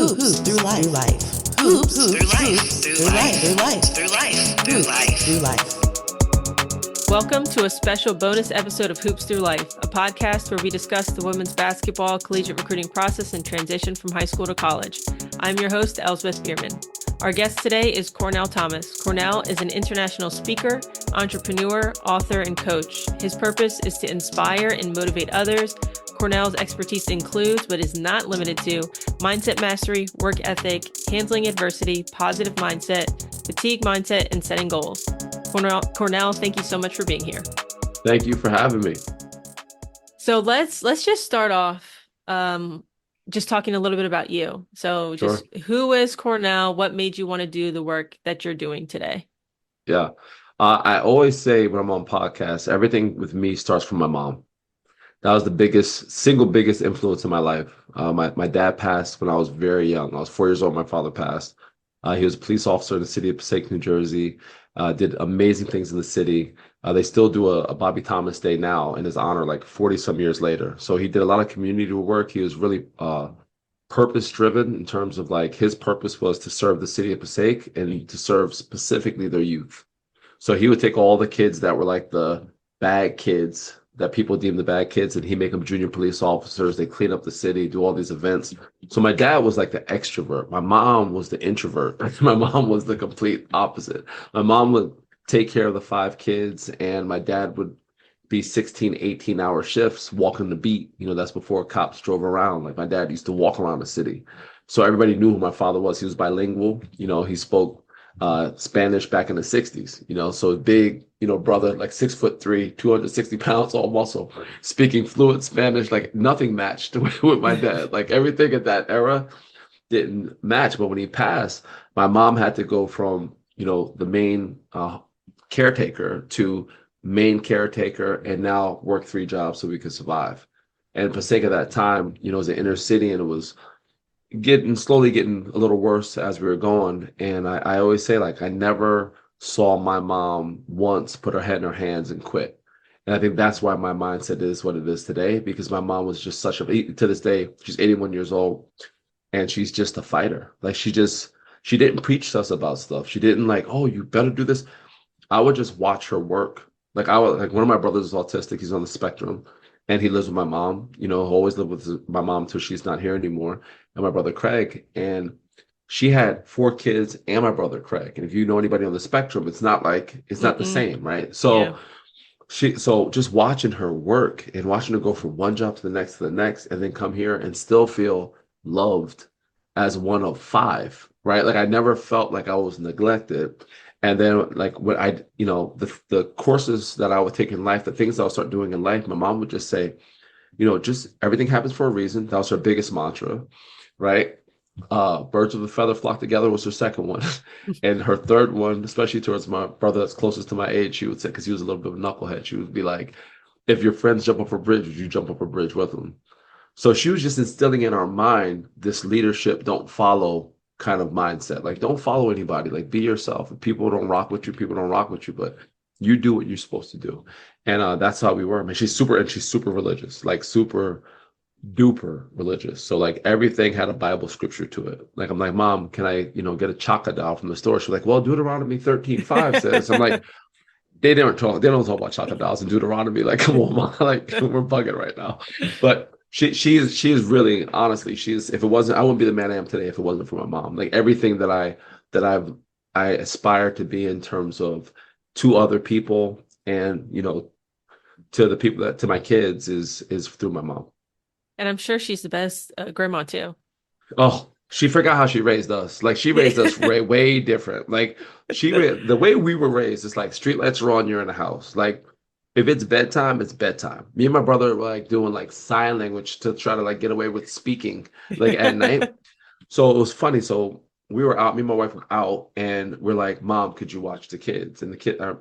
Hoops through life. Hoops through life. Welcome to a special bonus episode of Hoops Through Life, a podcast where we discuss the women's basketball collegiate recruiting process and transition from high school to college. I'm your host, Elsbeth Bierman. Our guest today is Cornell Thomas. Cornell is an international speaker, entrepreneur, author, and coach. His purpose is to inspire and motivate others. Cornell's expertise includes, but is not limited to, mindset mastery, work ethic, handling adversity, positive mindset, fatigue mindset, and setting goals. Cornell, thank you so much for being here. Thank you for having me. So let's just start off just talking a little bit about you. So just Who is Cornell? What made you want to do the work that you're doing today? Yeah. I always say when I'm on podcasts, everything with me starts from my mom. That was the single biggest influence in my life. My dad passed when I was very young. I was 4 years old. My father passed. He was a police officer in the city of Passaic, New Jersey. Did amazing things in the city. They still do a Bobby Thomas Day now in his honor, like 40 some years later. So he did a lot of community work. He was really purpose driven in terms of like his purpose was to serve the city of Passaic and to serve specifically their youth. So he would take all the kids that were like the bad kids that people deem the bad kids, and he make them junior police officers. They clean up the city, do all these events. So my dad was like the extrovert. My mom was the introvert. My mom was the complete opposite. My mom would take care of the 5 kids, and my dad would be 16, 18-hour shifts walking the beat. You know, that's before cops drove around. Like my dad used to walk around the city. So everybody knew who my father was. He was bilingual. You know, he spoke Spanish back in the 60s, you know, so big, you know, brother, like 6'3", 260 pounds, all muscle, speaking fluent Spanish, like nothing matched with my dad. Like everything at that era didn't match. But when he passed, my mom had to go from, you know, the main caretaker to main caretaker and now work 3 jobs so we could survive. And Passaic at that time, you know, was an inner city, and it was slowly getting a little worse as we were going. And I always say, like, I never saw my mom once put her head in her hands and quit. And I think that's why my mindset is what it is today, because my mom was just to this day, she's 81 years old, and she's just a fighter. Like she didn't preach to us about stuff. She didn't like, oh, you better do this. I would just watch her work. Like one of my brothers is autistic. He's on the spectrum, and he lives with my mom, you know, always lived with my mom till she's not here anymore. And my brother Craig, and she had 4 kids and my brother Craig. And if you know anybody on the spectrum, it's not the same, right? So so just watching her work and watching her go from one job to the next, and then come here and still feel loved as one of 5, right? Like I never felt like I was neglected. And then like when you know, the courses that I would take in life, the things I'll start doing in life, my mom would just say, you know, just everything happens for a reason. That was her biggest mantra, right? Birds of a feather flock together was her second one. And her third one, especially towards my brother that's closest to my age, she would say, because he was a little bit of a knucklehead, she would be like, if your friends jump off a bridge, would you jump off a bridge with them? So she was just instilling in our mind this leadership, don't follow kind of mindset. Like, don't follow anybody. Like, be yourself. If people don't rock with you, people don't rock with you, but you do what you're supposed to do. And that's how we were. I mean, she's super religious, like super duper religious. So like everything had a Bible scripture to it. Like, I'm like, Mom, can I, you know, get a chaka doll from the store? She's like, well, Deuteronomy 13:5 says. I'm like, they don't talk about chaka dolls and Deuteronomy. Like, come on, Mom, like we're bugging right now. But she is really, honestly, if it wasn't, I wouldn't be the man I am today if it wasn't for my mom. Like everything that I aspire to be in terms of to other people and, you know, to the people to my kids is through my mom. And I'm sure she's the best grandma too. Oh, she forgot how she raised us. Like she raised us way different. Like the way we were raised is like streetlights are on, you're in the house. Like if it's bedtime, it's bedtime. Me and my brother were like doing like sign language to try to like get away with speaking like at night. So it was funny. So we were out, me and my wife were out, and we're like, Mom, could you watch the kids? And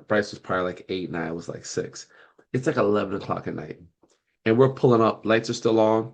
Bryce was probably like 8 and I was like 6. It's like 11 o'clock at night. And we're pulling up, lights are still on,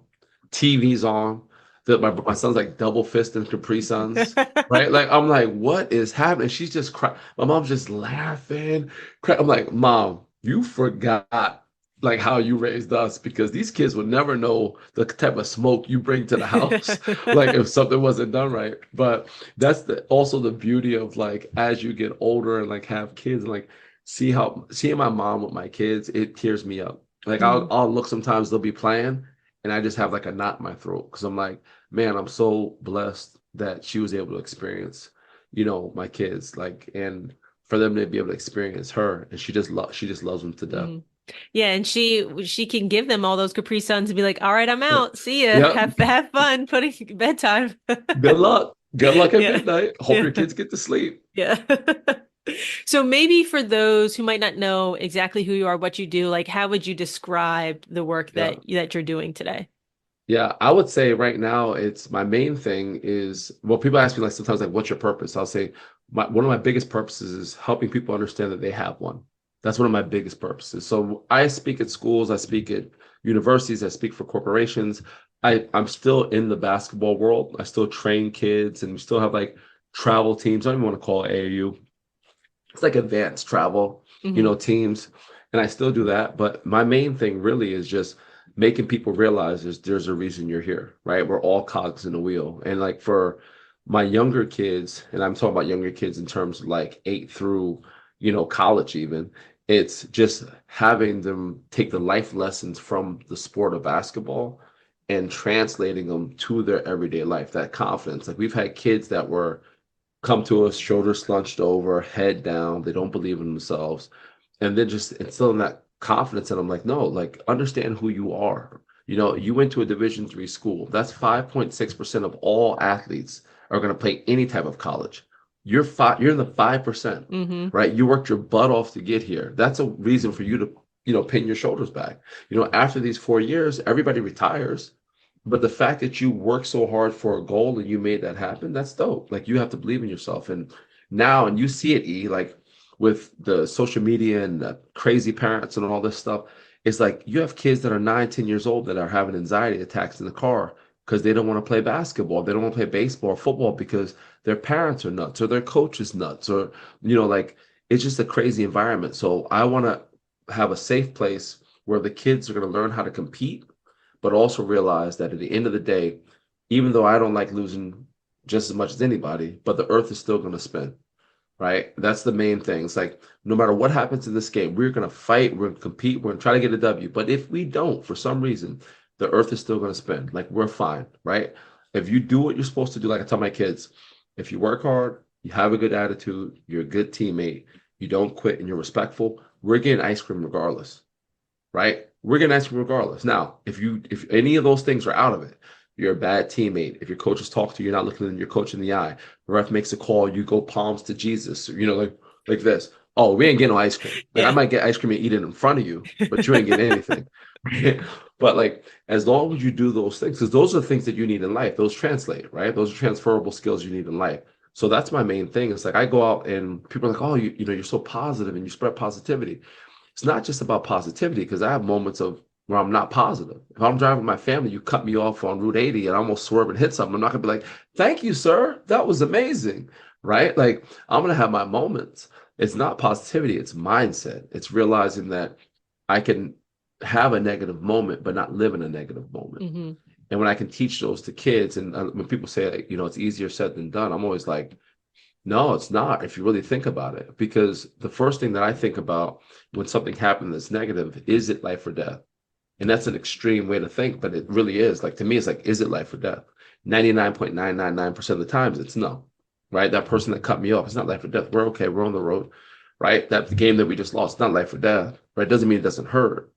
TV's on. My son's like double fisting Capri Suns, right? Like, I'm like, what is happening? She's just crying. My mom's just laughing. I'm like, Mom, you forgot like how you raised us, because these kids would never know the type of smoke you bring to the house, like if something wasn't done right. But that's also the beauty of like as you get older and like have kids and like seeing my mom with my kids, it tears me up. Like I'll look sometimes they'll be playing and I just have like a knot in my throat because I'm like, man, I'm so blessed that she was able to experience, my kids, like, and for them to be able to experience her, and she just loves them to death. Yeah, and she can give them all those Capri Suns and be like, "All right, I'm Yeah. out. See ya. Yep. Have fun putting bedtime." Good luck. Good luck at Yeah. midnight. Hope Yeah. your kids get to sleep. Yeah. So maybe for those who might not know exactly who you are, what you do, like how would you describe the work Yeah. that you're doing today? Yeah. I would say right now it's my main thing is, well, people ask me like sometimes like what's your purpose? I'll say one of my biggest purposes is helping people understand that they have one. That's one of my biggest purposes. So I speak at schools, I speak at universities, I speak for corporations. I'm still in the basketball world. I still train kids and we still have like travel teams. I don't even want to call it AAU. It's like advanced travel, Hmm. teams. And I still do that. But my main thing really is just making people realize there's a reason you're here, right? We're all cogs in the wheel. And like for my younger kids, and I'm talking about younger kids in terms of like 8 through, college even, it's just having them take the life lessons from the sport of basketball and translating them to their everyday life, that confidence. Like we've had kids that were come to us, shoulders slunched over, head down. They don't believe in themselves. And then just instilling that confidence. And I'm like, no, like understand who you are. You went to a Division 3 school. That's 5.6% of all athletes are going to play any type of college. You're in the 5%, Hmm. right? You worked your butt off to get here. That's a reason for you to, pin your shoulders back. After these 4 years, everybody retires. But the fact that you worked so hard for a goal and you made that happen, that's dope. Like you have to believe in yourself. And now, and you see it, like with the social media and the crazy parents and all this stuff, it's like you have kids that are 9, 10 years old that are having anxiety attacks in the car because they don't want to play basketball. They don't want to play baseball or football because their parents are nuts or their coach is nuts or, like it's just a crazy environment. So I want to have a safe place where the kids are going to learn how to compete but also realize that at the end of the day, even though I don't like losing just as much as anybody, but the earth is still going to spin, right? That's the main thing. It's like no matter what happens in this game, we're going to fight, we're going to compete, we're going to try to get a W. But if we don't, for some reason, the earth is still going to spin. Like we're fine, right? If you do what you're supposed to do, like I tell my kids, if you work hard, you have a good attitude, you're a good teammate, you don't quit, and you're respectful, we're getting ice cream regardless, right? We're gonna ask you regardless. Now, if any of those things are out of it, you're a bad teammate. If your coaches talk to you, you're not looking your coach in the eye. The ref makes a call, you go palms to Jesus, like this. Oh, we ain't getting no ice cream. Like I Yeah. might get ice cream and eat it in front of you, but you ain't getting anything. But like as long as you do those things, because those are the things that you need in life, those translate, right? Those are transferable skills you need in life. So that's my main thing. It's like I go out and people are like, oh, you're so positive and you spread positivity. It's not just about positivity because I have moments of where I'm not positive. If I'm driving with my family, you cut me off on Route 80 and I almost swerve and hit something. I'm not gonna be like, thank you, sir. That was amazing. Right? Like I'm gonna have my moments. It's not positivity, it's mindset. It's realizing that I can have a negative moment, but not live in a negative moment. Hmm. And when I can teach those to kids, and when people say, like, it's easier said than done, I'm always like, no, it's not if you really think about it. Because the first thing that I think about when something happens that's negative, is it life or death? And that's an extreme way to think, but it really is. Like to me, it's like, is it life or death? 99.999% of the times it's no, right? That person that cut me off, it's not life or death. We're okay. We're on the road, right? That the game that we just lost, it's not life or death, right? Doesn't mean it doesn't hurt,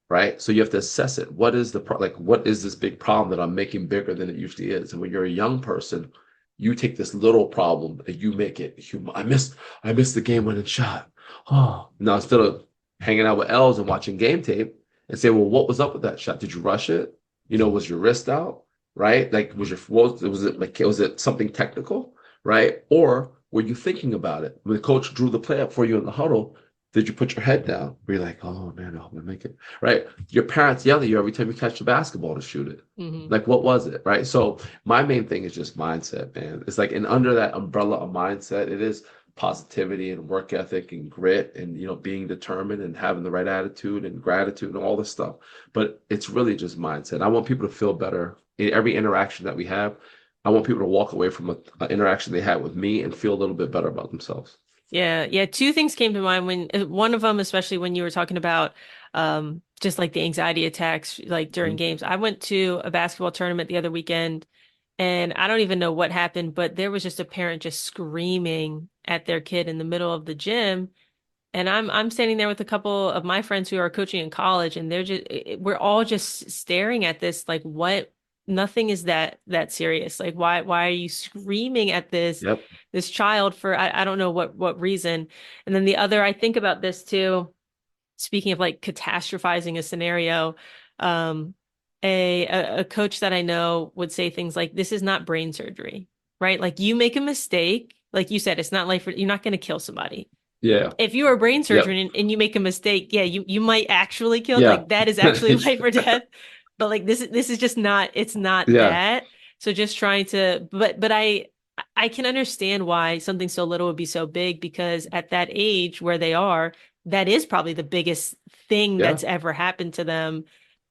right? So you have to assess it. What is what is this big problem that I'm making bigger than it usually is? And when you're a young person, you take this little problem and you make it human. I missed the game winning shot. Oh, now instead of hanging out with L's and watching game tape and say, well, what was up with that shot? Did you rush it? Was your wrist out? Right? Like, was it something technical? Right? Or were you thinking about it? When the coach drew the play up for you in the huddle, did you put your head down? Were you like, oh man, I'm gonna make it? Right? Your parents yell at you every time you catch the basketball to shoot it. Hmm. Like, what was it? Right? So my main thing is just mindset, man. It's like, and under that umbrella of mindset, it is positivity and work ethic and grit and, being determined and having the right attitude and gratitude and all this stuff. But it's really just mindset. I want people to feel better in every interaction that we have. I want people to walk away from an interaction they had with me and feel a little bit better about themselves. Yeah, yeah. Two things came to mind when one of them, especially when you were talking about just like the anxiety attacks like during Mhm. games. I went to a basketball tournament the other weekend and I don't even know what happened, but there was just a parent just screaming at their kid in the middle of the gym. And I'm standing there with a couple of my friends who are coaching in college, and we're all just staring at this like what nothing is that serious. Like why are you screaming at Yep. this child for I don't know what reason. And then the other I think about this too, speaking of like catastrophizing a scenario, um a coach that I know would say things like this is not brain surgery, right? Like you make a mistake, like you said, it's not like you're not going to kill somebody. Yeah. If you are a brain surgeon Yep. and you make a mistake, yeah, you might actually kill Yeah. like that is actually life or death. But like this is just not it's not Yeah. that. So just trying to but I can understand why something so little would be so big because at that age where they are, that is probably the biggest thing Yeah. that's ever happened to them.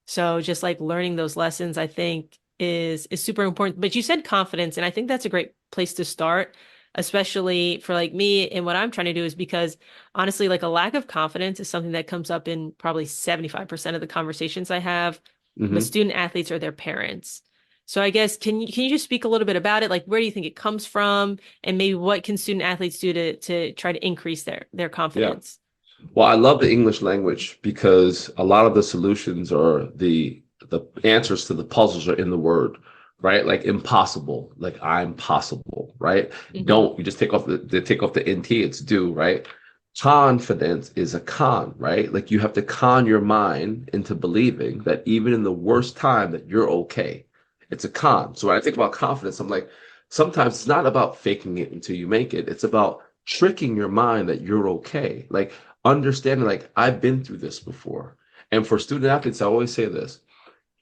So just like learning those lessons, I think is super important. But you said confidence, and I think that's a great place to start, especially for like me and what I'm trying to do is because honestly, like a lack of confidence is something that comes up in probably 75% of the conversations I have with Hmm. student athletes or their parents. So I guess can you just speak a little bit about it? Like where do you think it comes from and maybe what can student athletes do to try to increase their Yeah. confidence? Well, I love the English language because a lot of the solutions or the answers to the puzzles are in the word, right? Like impossible, like I'm possible, right? Hmm. Don't you just take off the take off the nt, it's do, right? Confidence is a con, right? Like you have to con your mind into believing that even in the worst time that you're okay. It's a con. So when I think about confidence, I'm like, sometimes it's not about faking it until you make it. It's about tricking your mind that you're okay. Like understanding like I've been through this before. And for student athletes, I always say this.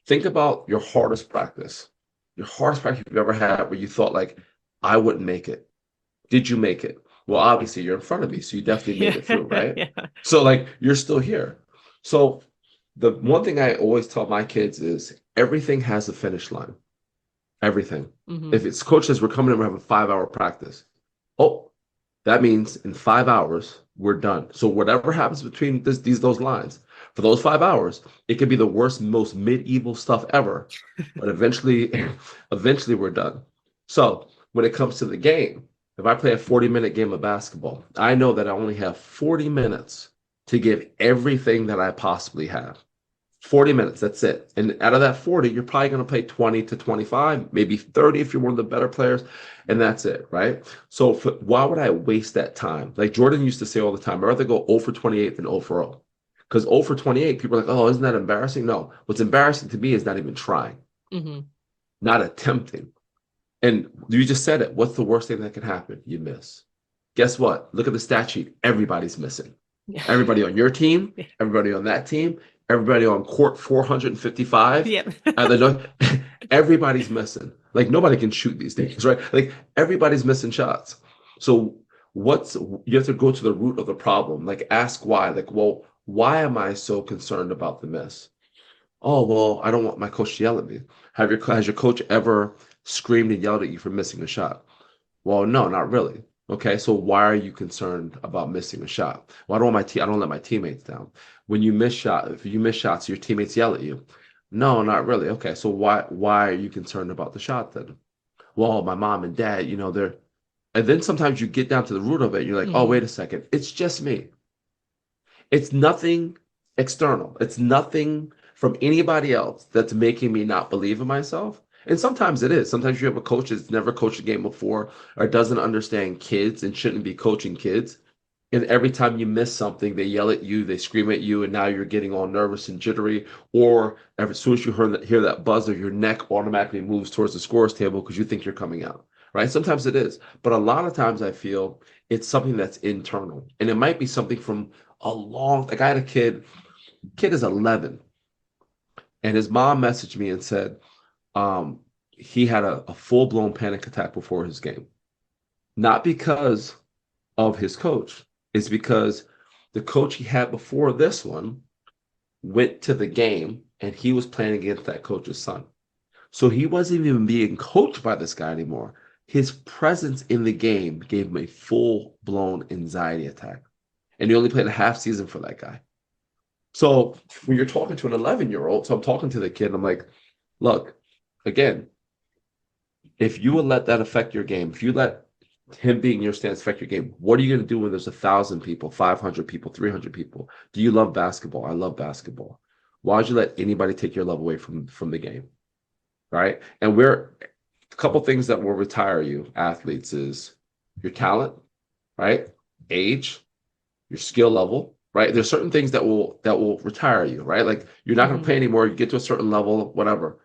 Think about your hardest practice. Your hardest practice you've ever had where you thought like I wouldn't make it. Did you make it? Well, obviously you're in front of me, so you definitely made Yeah. it through, right? Yeah. So like you're still here. So the one thing I always tell my kids is everything has a finish line. Everything. Hmm. If it's coach says we're coming in, we're having a 5 hour practice. Oh, that means in 5 hours, we're done. So whatever happens between those lines, for those 5 hours, it could be the worst, most medieval stuff ever. But eventually, eventually we're done. So when it comes to the game, if I play a 40-minute game of basketball, I know that I only have 40 minutes to give everything that I possibly have. 40 minutes, that's it. And out of that 40, you're probably going to play 20 to 25, maybe 30 if you're one of the better players, and that's it, right? So why would I waste that time? Like Jordan used to say all the time, I'd rather go 0 for 28 than 0 for 0. Because 0 for 28, people are like, oh, isn't that embarrassing? No, what's embarrassing to me is not even trying, Hmm. not attempting. And you just said it. What's the worst thing that can happen? You miss. Guess what? Look at the stat sheet. Everybody's missing. Yeah. Everybody on your team, everybody on that team, everybody on court 455. Yep. Everybody's missing. Like nobody can shoot these days, right? Like everybody's missing shots. So you have to go to the root of the problem. Like ask why. Like, well, why am I so concerned about the miss? Oh, well, I don't want my coach to yell at me. Has your coach ever screamed and yelled at you for missing a shot? Well, no, not really. Okay, so why are you concerned about missing a shot? Well, I don't let my teammates down. If you miss shots, your teammates yell at you. No, not really. Okay, so why are you concerned about the shot then? Well, my mom and dad, they're and then sometimes you get down to the root of it, and you're like, oh, Hmm. wait a second, it's just me. It's nothing external. It's nothing from anybody else that's making me not believe in myself. And sometimes it is. Sometimes you have a coach that's never coached a game before or doesn't understand kids and shouldn't be coaching kids. And every time you miss something, they yell at you, they scream at you, and now you're getting all nervous and jittery. Or as soon as you hear that buzzer, your neck automatically moves towards the scores table because you think you're coming out, right? Sometimes it is. But a lot of times I feel it's something that's internal. And it might be something from like I had a kid is 11, and his mom messaged me and said he had a full-blown panic attack before his game. Not because of his coach is because the coach he had before this one went to the game and he was playing against that coach's son. So he wasn't even being coached by this guy anymore. His presence in the game gave him a full blown anxiety attack. And he only played a half season for that guy. So when you're talking to an 11-year-old, so I'm talking to the kid, and I'm like, look, again, if you would let that affect your game, if you let him being in your stance affect your game, what are you going to do when there's 1,000 people, 500 people, 300 people? Do you love basketball? I love basketball. Why would you let anybody take your love away from the game? Right? And we're a couple things that will retire you, athletes, is your talent, right? Age, your skill level, right? There's certain things that will retire you, right? Like you're not going to play anymore. You get to a certain level, whatever.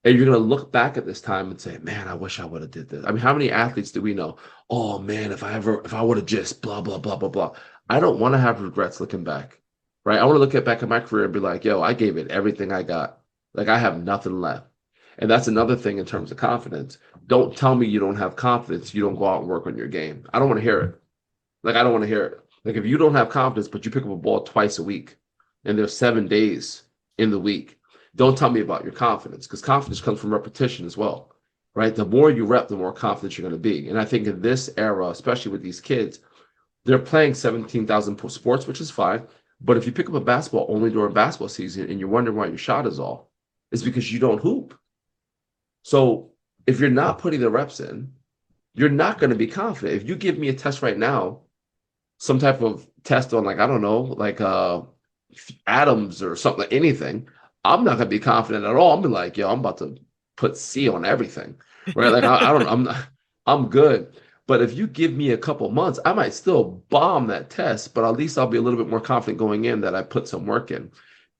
And you're going to look back at this time and say, man, I wish I would have did this. I mean, how many athletes do we know? Oh man, if I would have just blah, blah, blah, blah, blah. I don't want to have regrets looking back, right? I want to look back at my career and be like, yo, I gave it everything I got. Like I have nothing left. And that's another thing in terms of confidence. Don't tell me you don't have confidence. You don't go out and work on your game. I don't want to hear it. Like, I don't want to hear it. Like if you don't have confidence, but you pick up a ball twice a week and there's 7 days in the week, don't tell me about your confidence, because confidence comes from repetition as well, right? The more you rep, the more confident you're going to be. And I think in this era, especially with these kids, they're playing 17,000 sports, which is fine. But if you pick up a basketball only during basketball season and you're wondering why your shot is off, it's because you don't hoop. So if you're not putting the reps in, you're not going to be confident. If you give me a test right now, some type of test on, like, I don't know, like atoms or something, anything, I'm not gonna be confident at all. I'm gonna be like, yo, I'm about to put C on everything, right? Like I don't, I'm not, I'm good. But if you give me a couple months, I might still bomb that test, but at least I'll be a little bit more confident going in that I put some work in.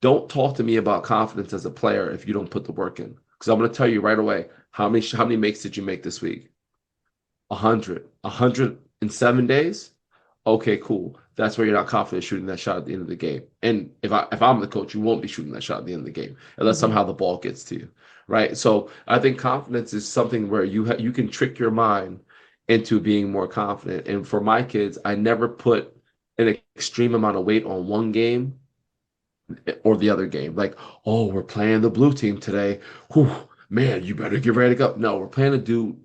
Don't talk to me about confidence as a player if you don't put the work in, because I'm gonna tell you right away, how many makes did you make this week? 100 in 7 days. Okay, cool. That's where you're not confident shooting that shot at the end of the game. And if I'm the coach, you won't be shooting that shot at the end of the game unless somehow the ball gets to you, right? So I think confidence is something where you can trick your mind into being more confident. And for my kids, I never put an extreme amount of weight on one game or the other game. Like, oh, we're playing the blue team today. Whew, man, you better get ready to go. No, we're playing a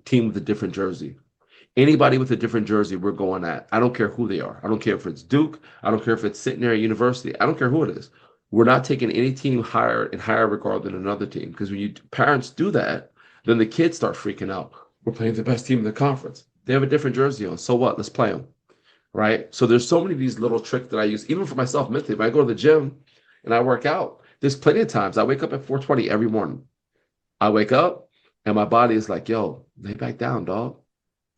team with a different jersey. Anybody with a different jersey, we're going at. I don't care who they are. I don't care if it's Duke. I don't care if it's sitting there at university. I don't care who it is. We're not taking any team higher in higher regard than another team, because when parents do that, then the kids start freaking out. We're playing the best team in the conference. They have a different jersey on. So what? Let's play them, right? So there's so many of these little tricks that I use, even for myself mentally. When I go to the gym and I work out, there's plenty of times I wake up at 4:20 every morning. I wake up and my body is like, yo, lay back down, dog.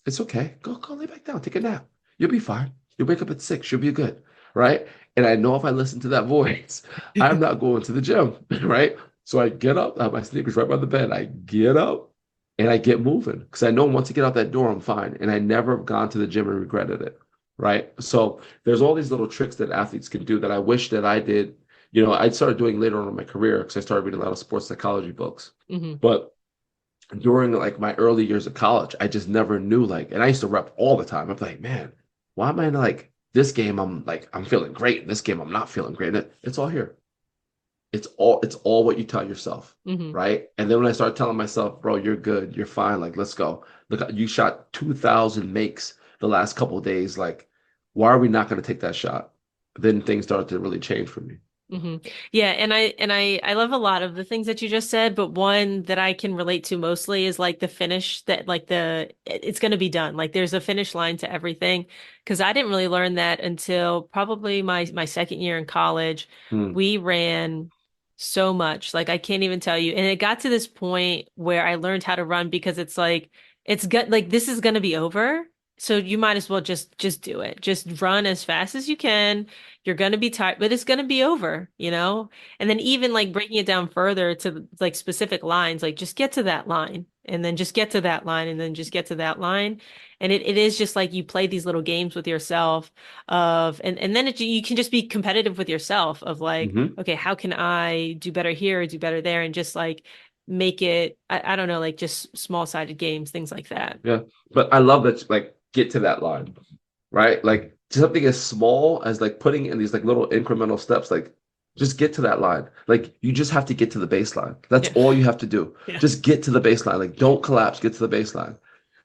It's okay. Go lay back down. Take a nap. You'll be fine. You'll wake up at 6. You'll be good. Right. And I know if I listen to that voice, I'm not going to the gym. Right. So I get up. I have my sneakers right by the bed. I get up and I get moving, because I know once I get out that door, I'm fine. And I never have gone to the gym and regretted it. Right. So there's all these little tricks that athletes can do that I wish that I did. You know, I started doing later on in my career because I started reading a lot of sports psychology books. But during like my early years of college, I just never knew, like, and I used to rep all the time. I'm like, man, why am I like this game? I'm feeling great. This game, I'm not feeling great. And it's all here. It's all what you tell yourself. Right. And then when I start telling myself, bro, you're good. You're fine. Like, let's go. Look, you shot 2,000 makes the last couple of days. Like, why are we not going to take that shot? Then things started to really change for me. Yeah, and I love a lot of the things that you just said, but one that I can relate to mostly is like the finish, that like it's going to be done. Like there's a finish line to everything, because I didn't really learn that until probably my second year in college. We ran so much, like I can't even tell you. And it got to this point where I learned how to run, because it's like this is going to be over. So you might as well just do it. Just run as fast as you can. You're going to be tired, but it's going to be over, you know? And then even like breaking it down further to like specific lines, like just get to that line and then just get to that line and then just get to that line. And it is just like you play these little games with yourself and then you can just be competitive with yourself of like, okay, how can I do better here or do better there? And just like make it, I don't know, like just small-sided games, things like that. Yeah. But I love that, like, get to that line. right? Like something as small as like putting in these like little incremental steps, like just get to that line. Like you just have to get to the baseline. That's Yeah. all you have to do. Yeah. Just get to the baseline. Like don't collapse, get to the baseline.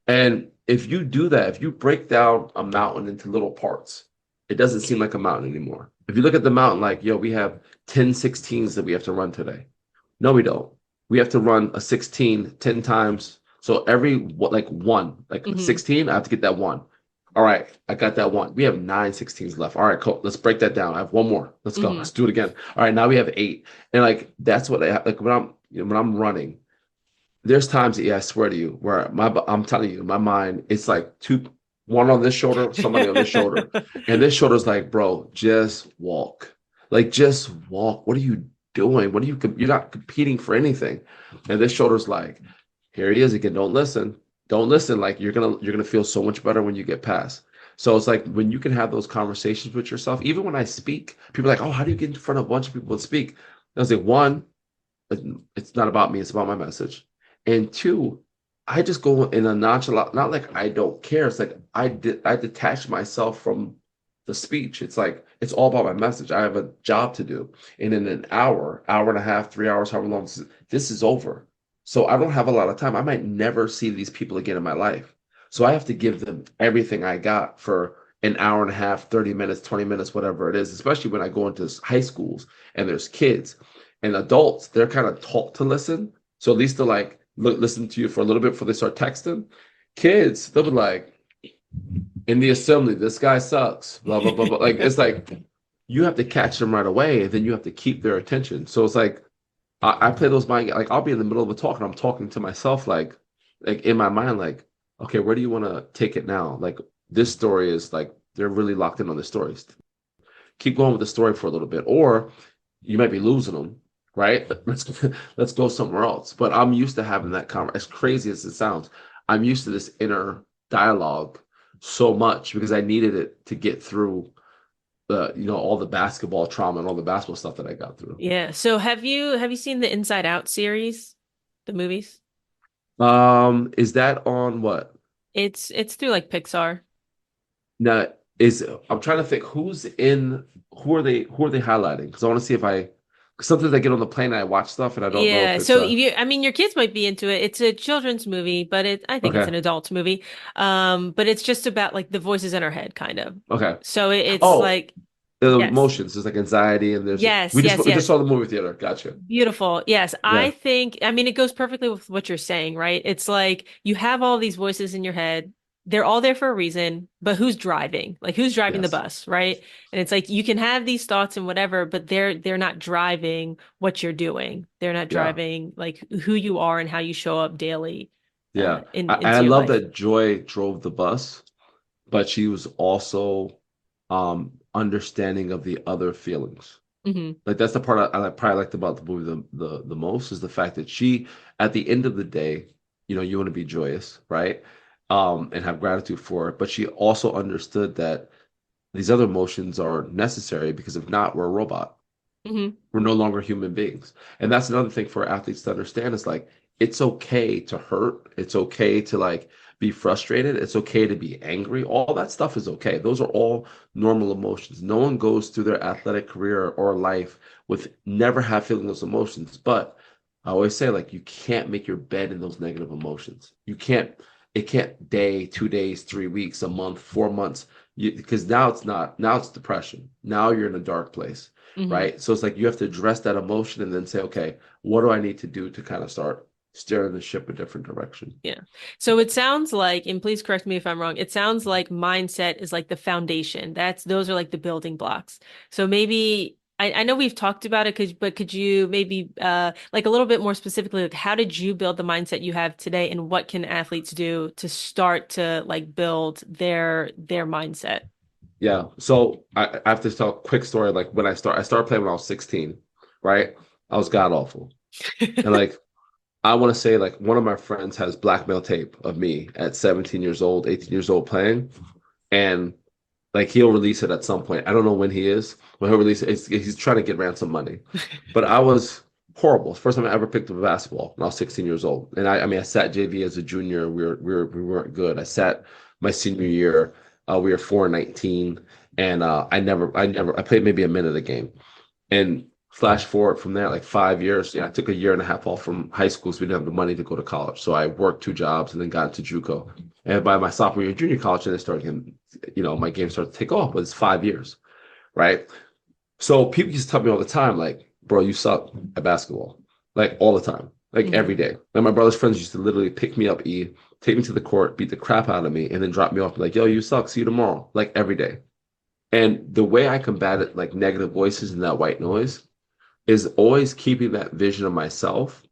And if you do that, if you break down a mountain into little parts, it doesn't seem like a mountain anymore. If you look at the mountain, like, yo, we have 10 16s that we have to run today. No, we don't. We have to run a 16 10 times. So every like one, like Mhm. 16, I have to get that one. All right, I got that one. We have 9 16s left. All right, cool. Let's break that down. I have one more. Let's go. Mhm. Let's do it again. All right, now we have 8. And like that's what I like when I'm running, there's times, yeah, I swear to you, where I'm telling you, my mind, it's like one on this shoulder, somebody on this shoulder. And this shoulder's like, bro, just walk. Like, just walk. What are you doing? You're not competing for anything. And this shoulder's like, here he is again. Don't listen. Don't listen. Like you're gonna feel so much better when you get past. So it's like when you can have those conversations with yourself, even when I speak, people are like, oh, how do you get in front of a bunch of people and speak? I was like, one, it's not about me, it's about my message. And two, I just go in a nonchalant, not like I don't care. It's like I detach myself from the speech. It's like it's all about my message. I have a job to do. And in an hour and a half, 3 hours, however long this is over. So I don't have a lot of time. I might never see these people again in my life. So I have to give them everything I got for an hour and a half, 30 minutes, 20 minutes, whatever it is, especially when I go into high schools and there's kids and adults, they're kind of taught to listen. So at least they're like, listen to you for a little bit before they start texting. Kids, they'll be like, in the assembly, this guy sucks, blah, blah, blah, blah. Like, it's like, you have to catch them right away, and then you have to keep their attention. So it's like, I play those mind, like, I'll be in the middle of a talk, and I'm talking to myself, like in my mind, like, okay, where do you want to take it now? Like, this story is like, they're really locked in on the stories. Keep going with the story for a little bit, or you might be losing them, right? Let's go somewhere else. But I'm used to having that conversation. As crazy as it sounds, I'm used to this inner dialogue so much because I needed it to get through all the basketball trauma and all the basketball stuff that I got through. Yeah. So have you seen the Inside Out series, the movies? Is that on what? It's through like Pixar. Now I'm trying to think who are they highlighting? Because I want to see if I 'cause sometimes I get on the plane and I watch stuff and I don't know if Yeah. it's So I mean, your kids might be into it. It's a children's movie, but I think it's okay. an adult movie. But it's just about like the voices in our head, kind of. Okay. So it's Oh, like, the yes, emotions. There's like anxiety and there's yes, we just yes. saw the movie theater. Gotcha. Beautiful. Yes. Yeah. I mean, it goes perfectly with what you're saying, right? It's like you have all these voices in your head. They're all there for a reason, but who's driving? Like who's driving the Yes. bus, right? And it's like you can have these thoughts and whatever, but they're not driving what you're doing. They're not Yeah. driving like who you are and how you show up daily Yeah. I into your love life. that Joy drove the bus, but she was also understanding of the other feelings. Hmm. Like that's the part I probably liked about the movie the most is the fact that she, at the end of the day, you want to be joyous, right? And have gratitude for it. But she also understood that these other emotions are necessary because if not, we're a robot. Hmm. We're no longer human beings. And that's another thing for athletes to understand is like it's okay to hurt. It's okay to like be frustrated. It's okay to be angry. All that stuff is okay. Those are all normal emotions. No one goes through their athletic career or life with never have feeling those emotions. But I always say like you can't make your bed in those negative emotions. It can't day, 2 days, 3 weeks, a month, 4 months. Because now it's depression. Now you're in a dark place, Hmm. right? So it's like you have to address that emotion and then say, okay, what do I need to do to kind of start steering the ship a different direction? Yeah. So it sounds like, and please correct me if I'm wrong, it sounds like mindset is like the foundation. Those are like the building blocks. So maybe I know we've talked about it, but could you maybe like a little bit more specifically, like how did you build the mindset you have today and what can athletes do to start to like build their mindset? Yeah. So I have to tell a quick story. Like when I started playing when I was 16, right? I was god awful. And like I want to say like one of my friends has blackmail tape of me at 17 years old, 18 years old playing. And like he'll release it at some point. I don't know when he is. When he'll release it, he's trying to get ransom money. But I was horrible. It's the first time I ever picked up a basketball when I was 16 years old. And I mean I sat JV as a junior. We weren't good. I sat my senior year. We were 4-19, and I played maybe a minute a game. And flash forward from there, like 5 years, I took a year and a half off from high school, so we didn't have the money to go to college. So I worked 2 jobs and then got into JUCO. And by my sophomore year, junior college, and it started getting, my game started to take off. But it's 5 years, right? So people used to tell me all the time, like, bro, you suck at basketball, like all the time, like every day. And my brother's friends used to literally pick me up, take me to the court, beat the crap out of me, and then drop me off, like, yo, you suck, see you tomorrow, like every day. And the way I combated like negative voices and that white noise is always keeping that vision of myself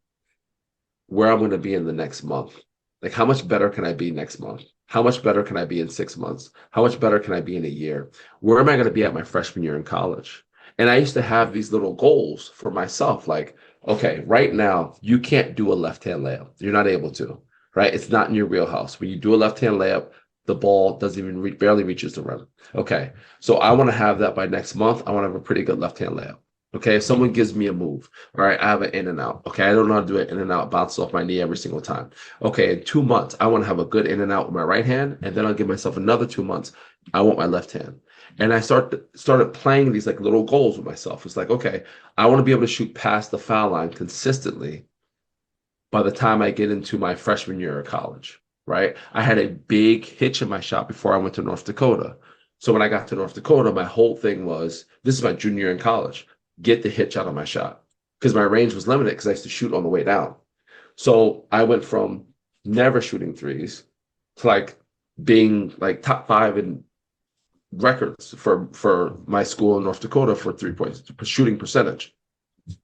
where I'm going to be in the next month. Like, how much better can I be next month? How much better can I be in 6 months? How much better can I be in a year? Where am I going to be at my freshman year in college? And I used to have these little goals for myself, like, okay, right now, you can't do a left-hand layup. You're not able to, right? It's not in your wheelhouse. When you do a left-hand layup, the ball doesn't even barely reaches the rim. Okay, so I want to have that by next month. I want to have a pretty good left-hand layup. Okay, if someone gives me a move, all right, I have an in and out. Okay, I don't know how to do it in and out, bounce off my knee every single time. Okay, in 2 months, I want to have a good in and out with my right hand, and then I'll give myself another 2 months. I want my left hand. And I started playing these like little goals with myself. It's like, okay, I want to be able to shoot past the foul line consistently by the time I get into my freshman year of college, right? I had a big hitch in my shot before I went to North Dakota. So when I got to North Dakota, my whole thing was, this is my junior year in college, get the hitch out of my shot, because my range was limited because I used to shoot on the way down. So I went from never shooting threes to like being like top 5 in records for my school in North Dakota for 3-point shooting percentage.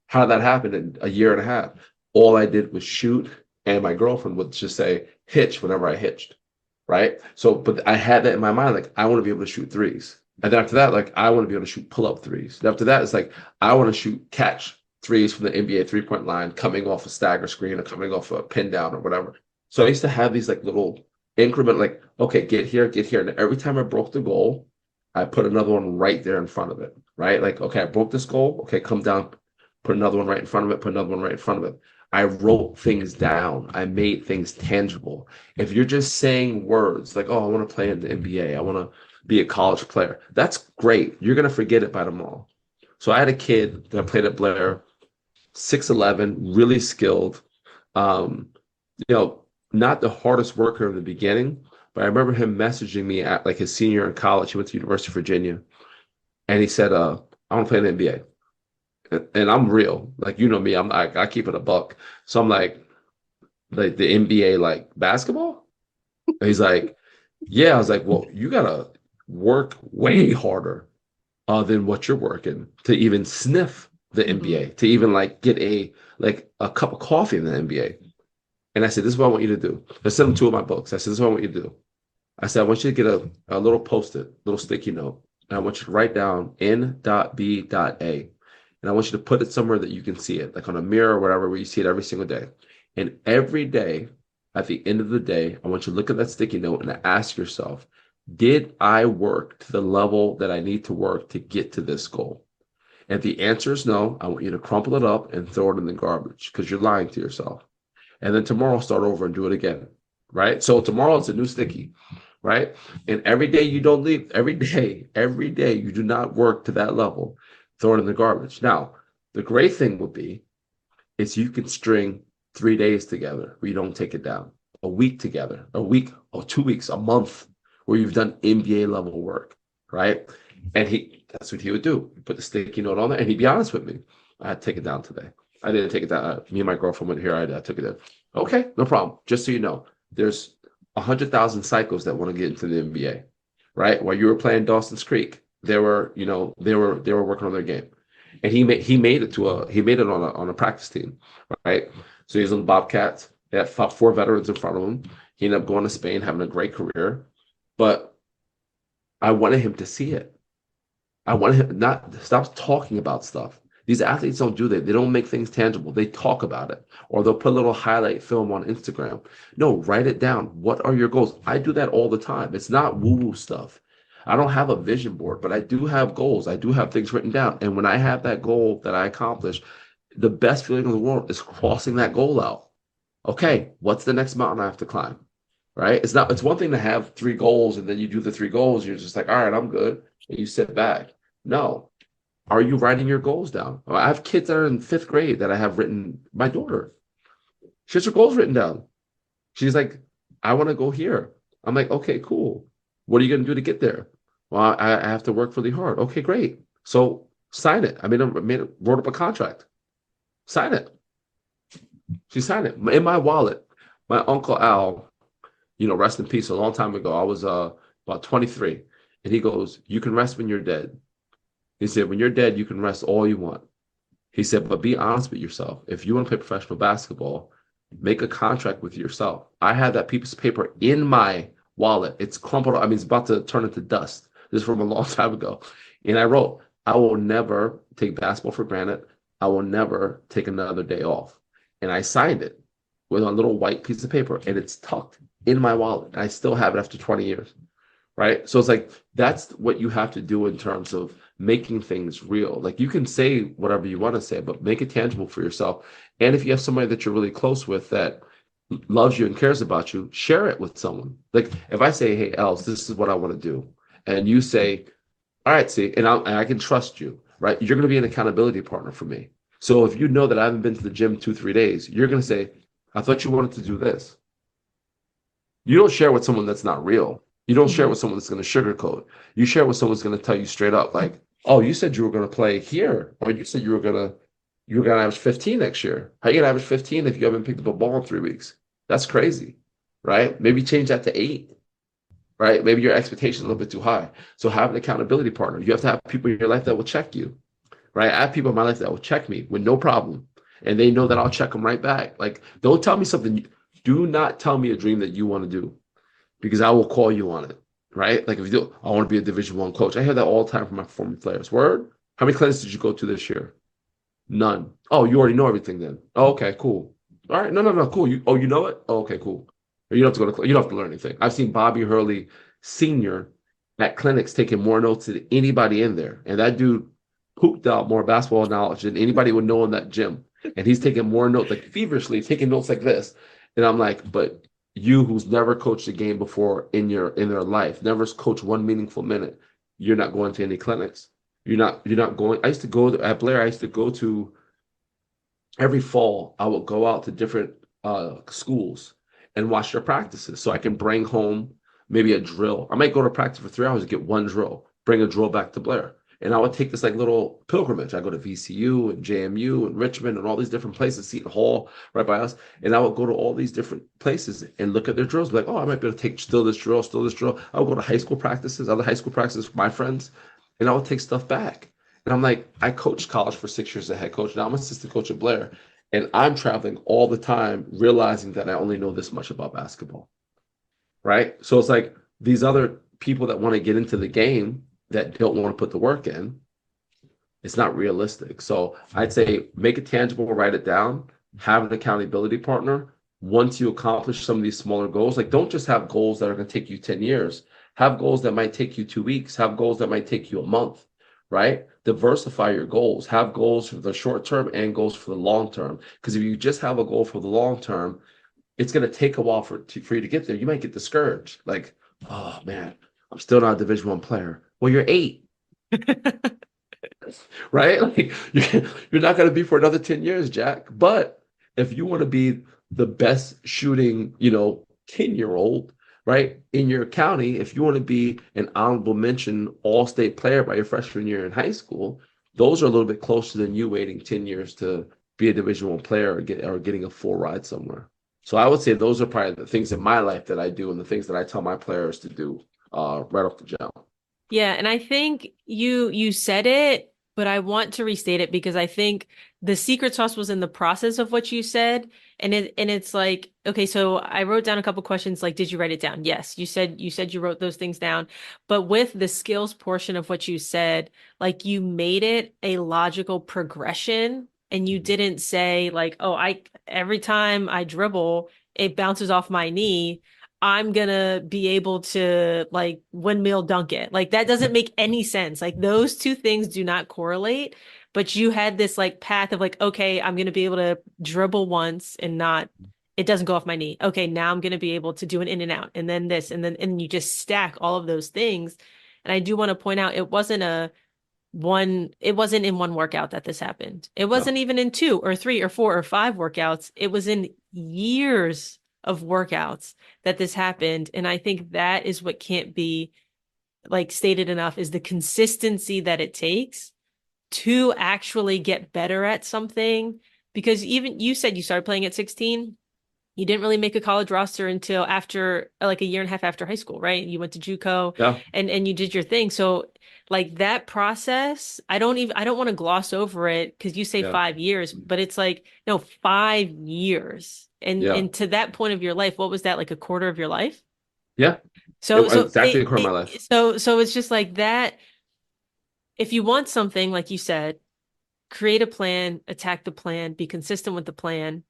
How did that happen in a year and a half? All I did was shoot, and my girlfriend would just say hitch whenever I hitched, right? So, but I had that in my mind, like, I want to be able to shoot threes. And then after that, like, I want to be able to shoot pull-up threes. And after that, it's like, I want to catch threes from the NBA 3-point line, coming off a stagger screen or coming off a pin down or whatever. So I used to have these like little increment, like, okay, get here. And every time I broke the goal, I put another one right there in front of it, right? Like, okay, I broke this goal. Okay, come down, put another one right in front of it, put another one right in front of it. I wrote things down. I made things tangible. If you're just saying words like, oh, I want to play in the NBA, I want to be a college player, that's great. You're going to forget it by tomorrow. So I had a kid that played at Blair, 6'11", really skilled, not the hardest worker in the beginning, but I remember him messaging me at like his senior year in college. He went to University of Virginia, and he said, I want to play in the NBA. And I'm real, like, me, I keep it a buck. So I'm like the NBA, like basketball? And he's like, yeah. I was like, well, you gotta work way harder than what you're working to even sniff the NBA, to even like get a cup of coffee in the NBA. And I said, this is what I want you to do. I sent him 2 of my books. I said, this is what I want you to do. I said, I want you to get a little Post-it, little sticky note. And I want you to write down N.B.A. And I want you to put it somewhere that you can see it, like on a mirror or whatever, where you see it every single day. And every day, at the end of the day, I want you to look at that sticky note and ask yourself, did I work to the level that I need to work to get to this goal? And if the answer is no, I want you to crumple it up and throw it in the garbage, because you're lying to yourself. And then tomorrow, start over and do it again, right? So tomorrow it's a new sticky, right? And every day you don't leave, every day you do not work to that level, throw it in the garbage. Now, the great thing would be is you can string 3 days together where you don't take it down, a week together, a week or 2 weeks, a month where you've done NBA level work, right? And that's what he would do. Put the sticky note on there, and he'd be honest with me. I had to take it down today. I didn't take it down. Me and my girlfriend went here. I took it in. Okay, no problem. Just so you know, there's 100,000 psychos that want to get into the NBA, right? While you were playing Dawson's Creek, they were working on their game, and he made it on a practice team, right? So he's on the Bobcats. They had 4 veterans in front of him. He ended up going to Spain, having a great career, but I wanted him to see it. I wanted him not stop talking about stuff. These athletes don't do that. They don't make things tangible. They talk about it, or they'll put a little highlight film on Instagram. No, write it down. What are your goals? I do that all the time. It's not woo-woo stuff. I don't have a vision board, but I do have goals. I do have things written down. And when I have that goal that I accomplish, the best feeling in the world is crossing that goal out. Okay, what's the next mountain I have to climb? right? It's one thing to have three goals and then you do the three goals. You're just like, all right, I'm good. And you sit back. No. Are you writing your goals down? I have kids that are in fifth grade that I have written, my daughter. She has her goals written down. She's like, I want to go here. I'm like, okay, cool. What are you going to do to get there? Well, I have to work really hard. Okay, great. So sign it. Wrote up a contract. Sign it. She signed it in my wallet. My uncle Al, rest in peace. A long time ago, I was about 23, and he goes, "You can rest when you're dead." He said, "When you're dead, you can rest all you want." He said, "But be honest with yourself. If you want to play professional basketball, make a contract with yourself." I had that piece of paper in my wallet. It's crumpled. I mean, it's about to turn into dust. This is from a long time ago. And I wrote, I will never take basketball for granted. I will never take another day off. And I signed it with a little white piece of paper, and it's tucked in my wallet. I still have it after 20 years. Right. So it's like that's what you have to do in terms of making things real. Like you can say whatever you want to say, but make it tangible for yourself. And if you have somebody that you're really close with that loves you and cares about you, share it with someone. Like if I say, "Hey, Els, this is what I want to do," and you say, "All right, see," and I can trust you, right? You're going to be an accountability partner for me. So if you know that I haven't been to the gym 2, 3 days, you're going to say, "I thought you wanted to do this." You don't share with someone that's not real. You don't share with someone that's going to sugarcoat. You share with someone that's going to tell you straight up, like, "Oh, you said you were going to play here, or you said you were gonna average 15 next year. How are you gonna average 15 if you haven't picked up a ball in 3 weeks? That's crazy, right? Maybe change that to 8, right? Maybe your expectation is a little bit too high. So have an accountability partner. You have to have people in your life that will check you, right? I have people in my life that will check me with no problem, and they know that I'll check them right back. Like, don't tell me something. Do not tell me a dream that you want to do, because I will call you on it, right? Like if you do, I want to be a Division I coach. I hear that all the time from my former players. Word? How many clinics did you go to this year? None. Oh, you already know everything then. Oh, okay, cool. All right, no, cool. You know it? Oh, okay, cool. You don't have to you don't have to learn anything. I've seen Bobby Hurley Sr. at clinics taking more notes than anybody in there. And that dude pooped out more basketball knowledge than anybody would know in that gym. And he's taking more notes, like feverishly taking notes like this. And I'm like, but you who's never coached a game before in their life, never coached one meaningful minute, you're not going to any clinics. You're not going. I used to go at Blair. I used to go to every fall. I would go out to different schools and watch their practices, so I can bring home maybe a drill. I might go to practice for 3 hours and get one drill, bring a drill back to Blair, and I would take this like little pilgrimage. I go to VCU and JMU and Richmond and all these different places, Seton Hall right by us, and I would go to all these different places and look at their drills. Be like, oh, I might be able to take still this drill, still this drill. I would go to high school practices, other high school practices with my friends, and I would take stuff back. And I'm like, I coached college for 6 years as a head coach. Now I'm assistant coach at Blair. And I'm traveling all the time, realizing that I only know this much about basketball. Right. So it's like these other people that want to get into the game that don't want to put the work in, it's not realistic. So I'd say make it tangible, write it down, have an accountability partner. Once you accomplish some of these smaller goals, like don't just have goals that are going to take you 10 years. Have goals that might take you 2 weeks, have goals that might take you a month, right? Diversify your goals. Have goals for the short term and goals for the long term. Because if you just have a goal for the long term, it's going to take a while for you to get there. You might get discouraged. Like, oh man, I'm still not a Division I player. Well, you're 8, right? Like you're not going to be for another 10 years, Jack. But if you want to be the best shooting, 10-year-old, right, in your county, if you want to be an honorable mention all-state player by your freshman year in high school, those are a little bit closer than you waiting 10 years to be a Division I player or getting a full ride somewhere. So I would say those are probably the things in my life that I do and the things that I tell my players to do right off the jump. Yeah, and I think you said it, but I want to restate it because I think the secret sauce was in the process of what you said. And it's like, okay, so I wrote down a couple questions like, did you write it down? Yes, you said you wrote those things down. But with the skills portion of what you said, like you made it a logical progression and you didn't say like, oh, I every time I dribble, it bounces off my knee. I'm gonna be able to like windmill dunk it. Like that doesn't make any sense. Like those two things do not correlate. But you had this like path of like, okay, I'm gonna be able to dribble once and not it doesn't go off my knee. Okay, now I'm going to be able to do an in and out and then this and you just stack all of those things. And I do want to point out it wasn't in one workout that this happened. It wasn't No. even in two or three or four or five workouts. It was in years of workouts that this happened. And I think that is what can't be like stated enough is the consistency that it takes to actually get better at something. Because even you said you started playing at 16. You didn't really make a college roster until after like a year and a half after high school, right? You went to JUCO Yeah. and you did your thing. So like that process, I don't want to gloss over it because you say Yeah. 5 years, but it's like no, 5 years. Yeah. And to that point of your life, what was that, like a quarter of your life? Yeah. So Exactly across my life. so it's just like that. If you want something, like you said, create a plan, attack the plan, be consistent with the plan.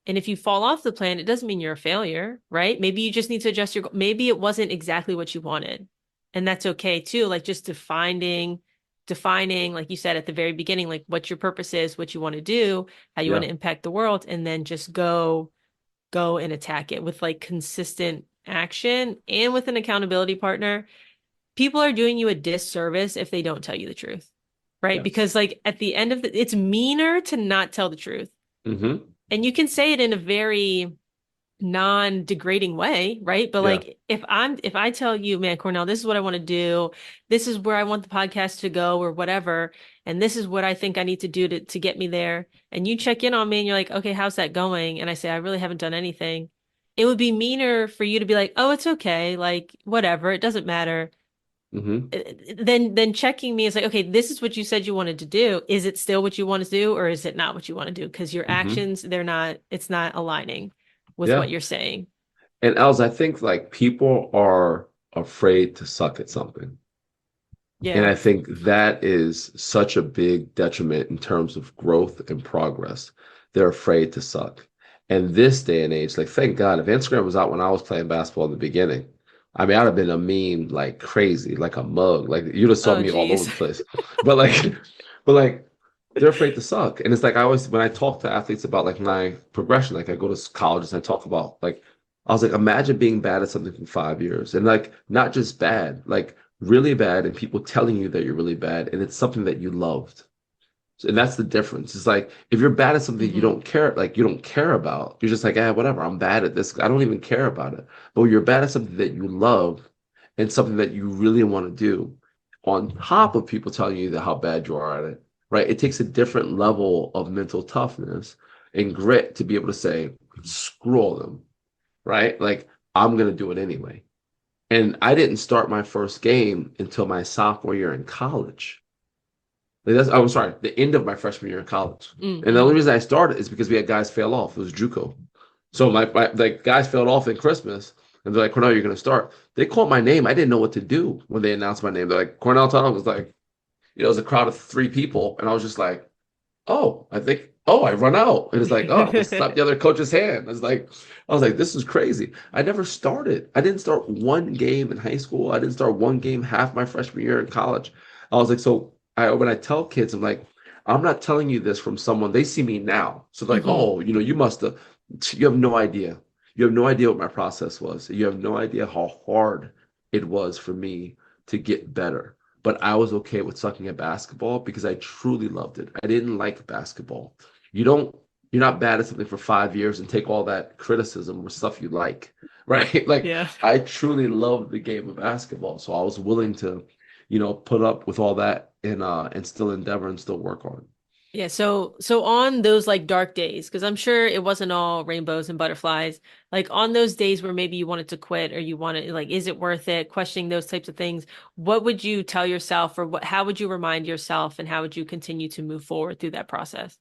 And if you fall off the plan, it doesn't mean you're a failure, right? Maybe you just need to adjust your goal. Maybe it wasn't exactly what you wanted. And that's okay too. Like just defining, like you said at the very beginning, like what your purpose is, what you want to do, how you want Yeah. to impact the world, and then just go and attack it with like consistent action and with an accountability partner. People are doing you a disservice if they don't tell you the truth, right? Yes. Because like at the end of it's meaner to not tell the truth. Mm-hmm. And you can say it in a very non-degrading way, right? But Yeah. like if I tell you, man, Cornell, this is what I want to do, this is where I want the podcast to go or whatever, and this is what I think I need to do to get me there, and you check in on me and you're like, okay, how's that going? And I say, I really haven't done anything. It would be meaner for you to be like, oh, it's okay, like whatever, it doesn't matter. Mm-hmm. Then checking me is like, okay, this is what you said you wanted to do. Is it still what you want to do, or is it not what you want to do? Because your Mm-hmm. actions, it's not aligning with what Yeah. you're saying. And Els, I think like people are afraid to suck at something. And Yeah. I think that is such a big detriment in terms of growth and progress. They're afraid to suck. And this day and age, like thank God, if Instagram was out when I was playing basketball in the beginning, I mean, I'd have been a meme like crazy, like a mug. Like you'd have saw Oh, me all over geez. the place. But like, but like they're afraid to suck. And it's like I always when I talk to athletes about like my progression, like I go to colleges and I talk about like I was like, imagine being bad at something for 5 years and like not just bad, like really bad and people telling you that you're really bad and it's something that you loved. And that's the difference. It's like if you're bad at something you Hmm. don't care, like you don't care about, you're just like, whatever, I'm bad at this. I don't even care about it. But when you're bad at something that you love and something that you really want to do, on top of people telling you that how bad you are at it, right? It takes a different level of mental toughness and grit to be able to say, screw all them, right? Like I'm gonna do it anyway. And I didn't start my first game until my sophomore year in college. Like that's, I'm sorry, the end of my freshman year in college. And the only Mm-hmm. reason I started is because we had guys fail off. It was JUCO. So my like guys failed off in Christmas, and they're like, Cornell, you're gonna start. They called my name. I didn't know what to do when they announced my name. They're like, Cornell Thomas was like, it was a crowd of three people, and I was just like, I run out. And it's like, oh, they slapped the other coach's hand. I was like, this is crazy. I never started. I didn't start one game in high school. I didn't start one game half my freshman year in college. I was like, so when I tell kids, I'm like, I'm not telling you this from someone, they see me now. So they're like, Hmm. oh, you have no idea. You have no idea what my process was. You have no idea how hard it was for me to get better. But I was okay with sucking at basketball because I truly loved it. I didn't like basketball. You don't, you're not bad at something for 5 years and take all that criticism or stuff you like, right? Like Yeah. I truly loved the game of basketball. So I was willing to, put up with all that and still endeavor and still work on it. Yeah, so on those like dark days, because I'm sure it wasn't all rainbows and butterflies, like on those days where maybe you wanted to quit or you wanted like, is it worth it? Questioning those types of things, what would you tell yourself or how would you remind yourself and how would you continue to move forward through that process?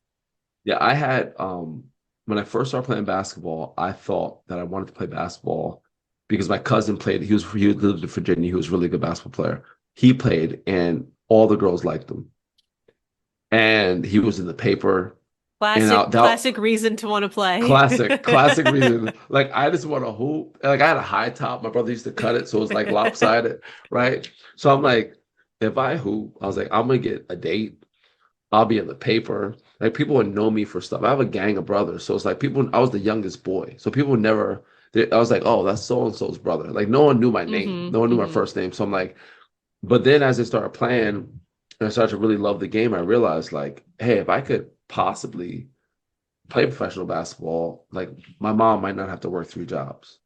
Yeah, I had when I first started playing basketball, I thought that I wanted to play basketball because my cousin played. He lived in Virginia. He was a really good basketball player. He played, and all the girls liked him. And he was in the paper. And Classic reason to want to play. classic reason. Like I just want to hoop. Like I had a high top. My brother used to cut it, so it was like lopsided, right? So I'm like, if I hoop, I was like, I'm gonna get a date. I'll be in the paper. Like people would know me for stuff. I have a gang of brothers, so it's like people. I was the youngest boy, so people would never. I was like, oh, that's so and so's brother. Like no one knew my name, Mm-hmm. no one knew my Mm-hmm. first name. So I'm like, but then as I started playing, and I started to really love the game, I realized like, hey, if I could possibly play professional basketball, like my mom might not have to work 3 jobs,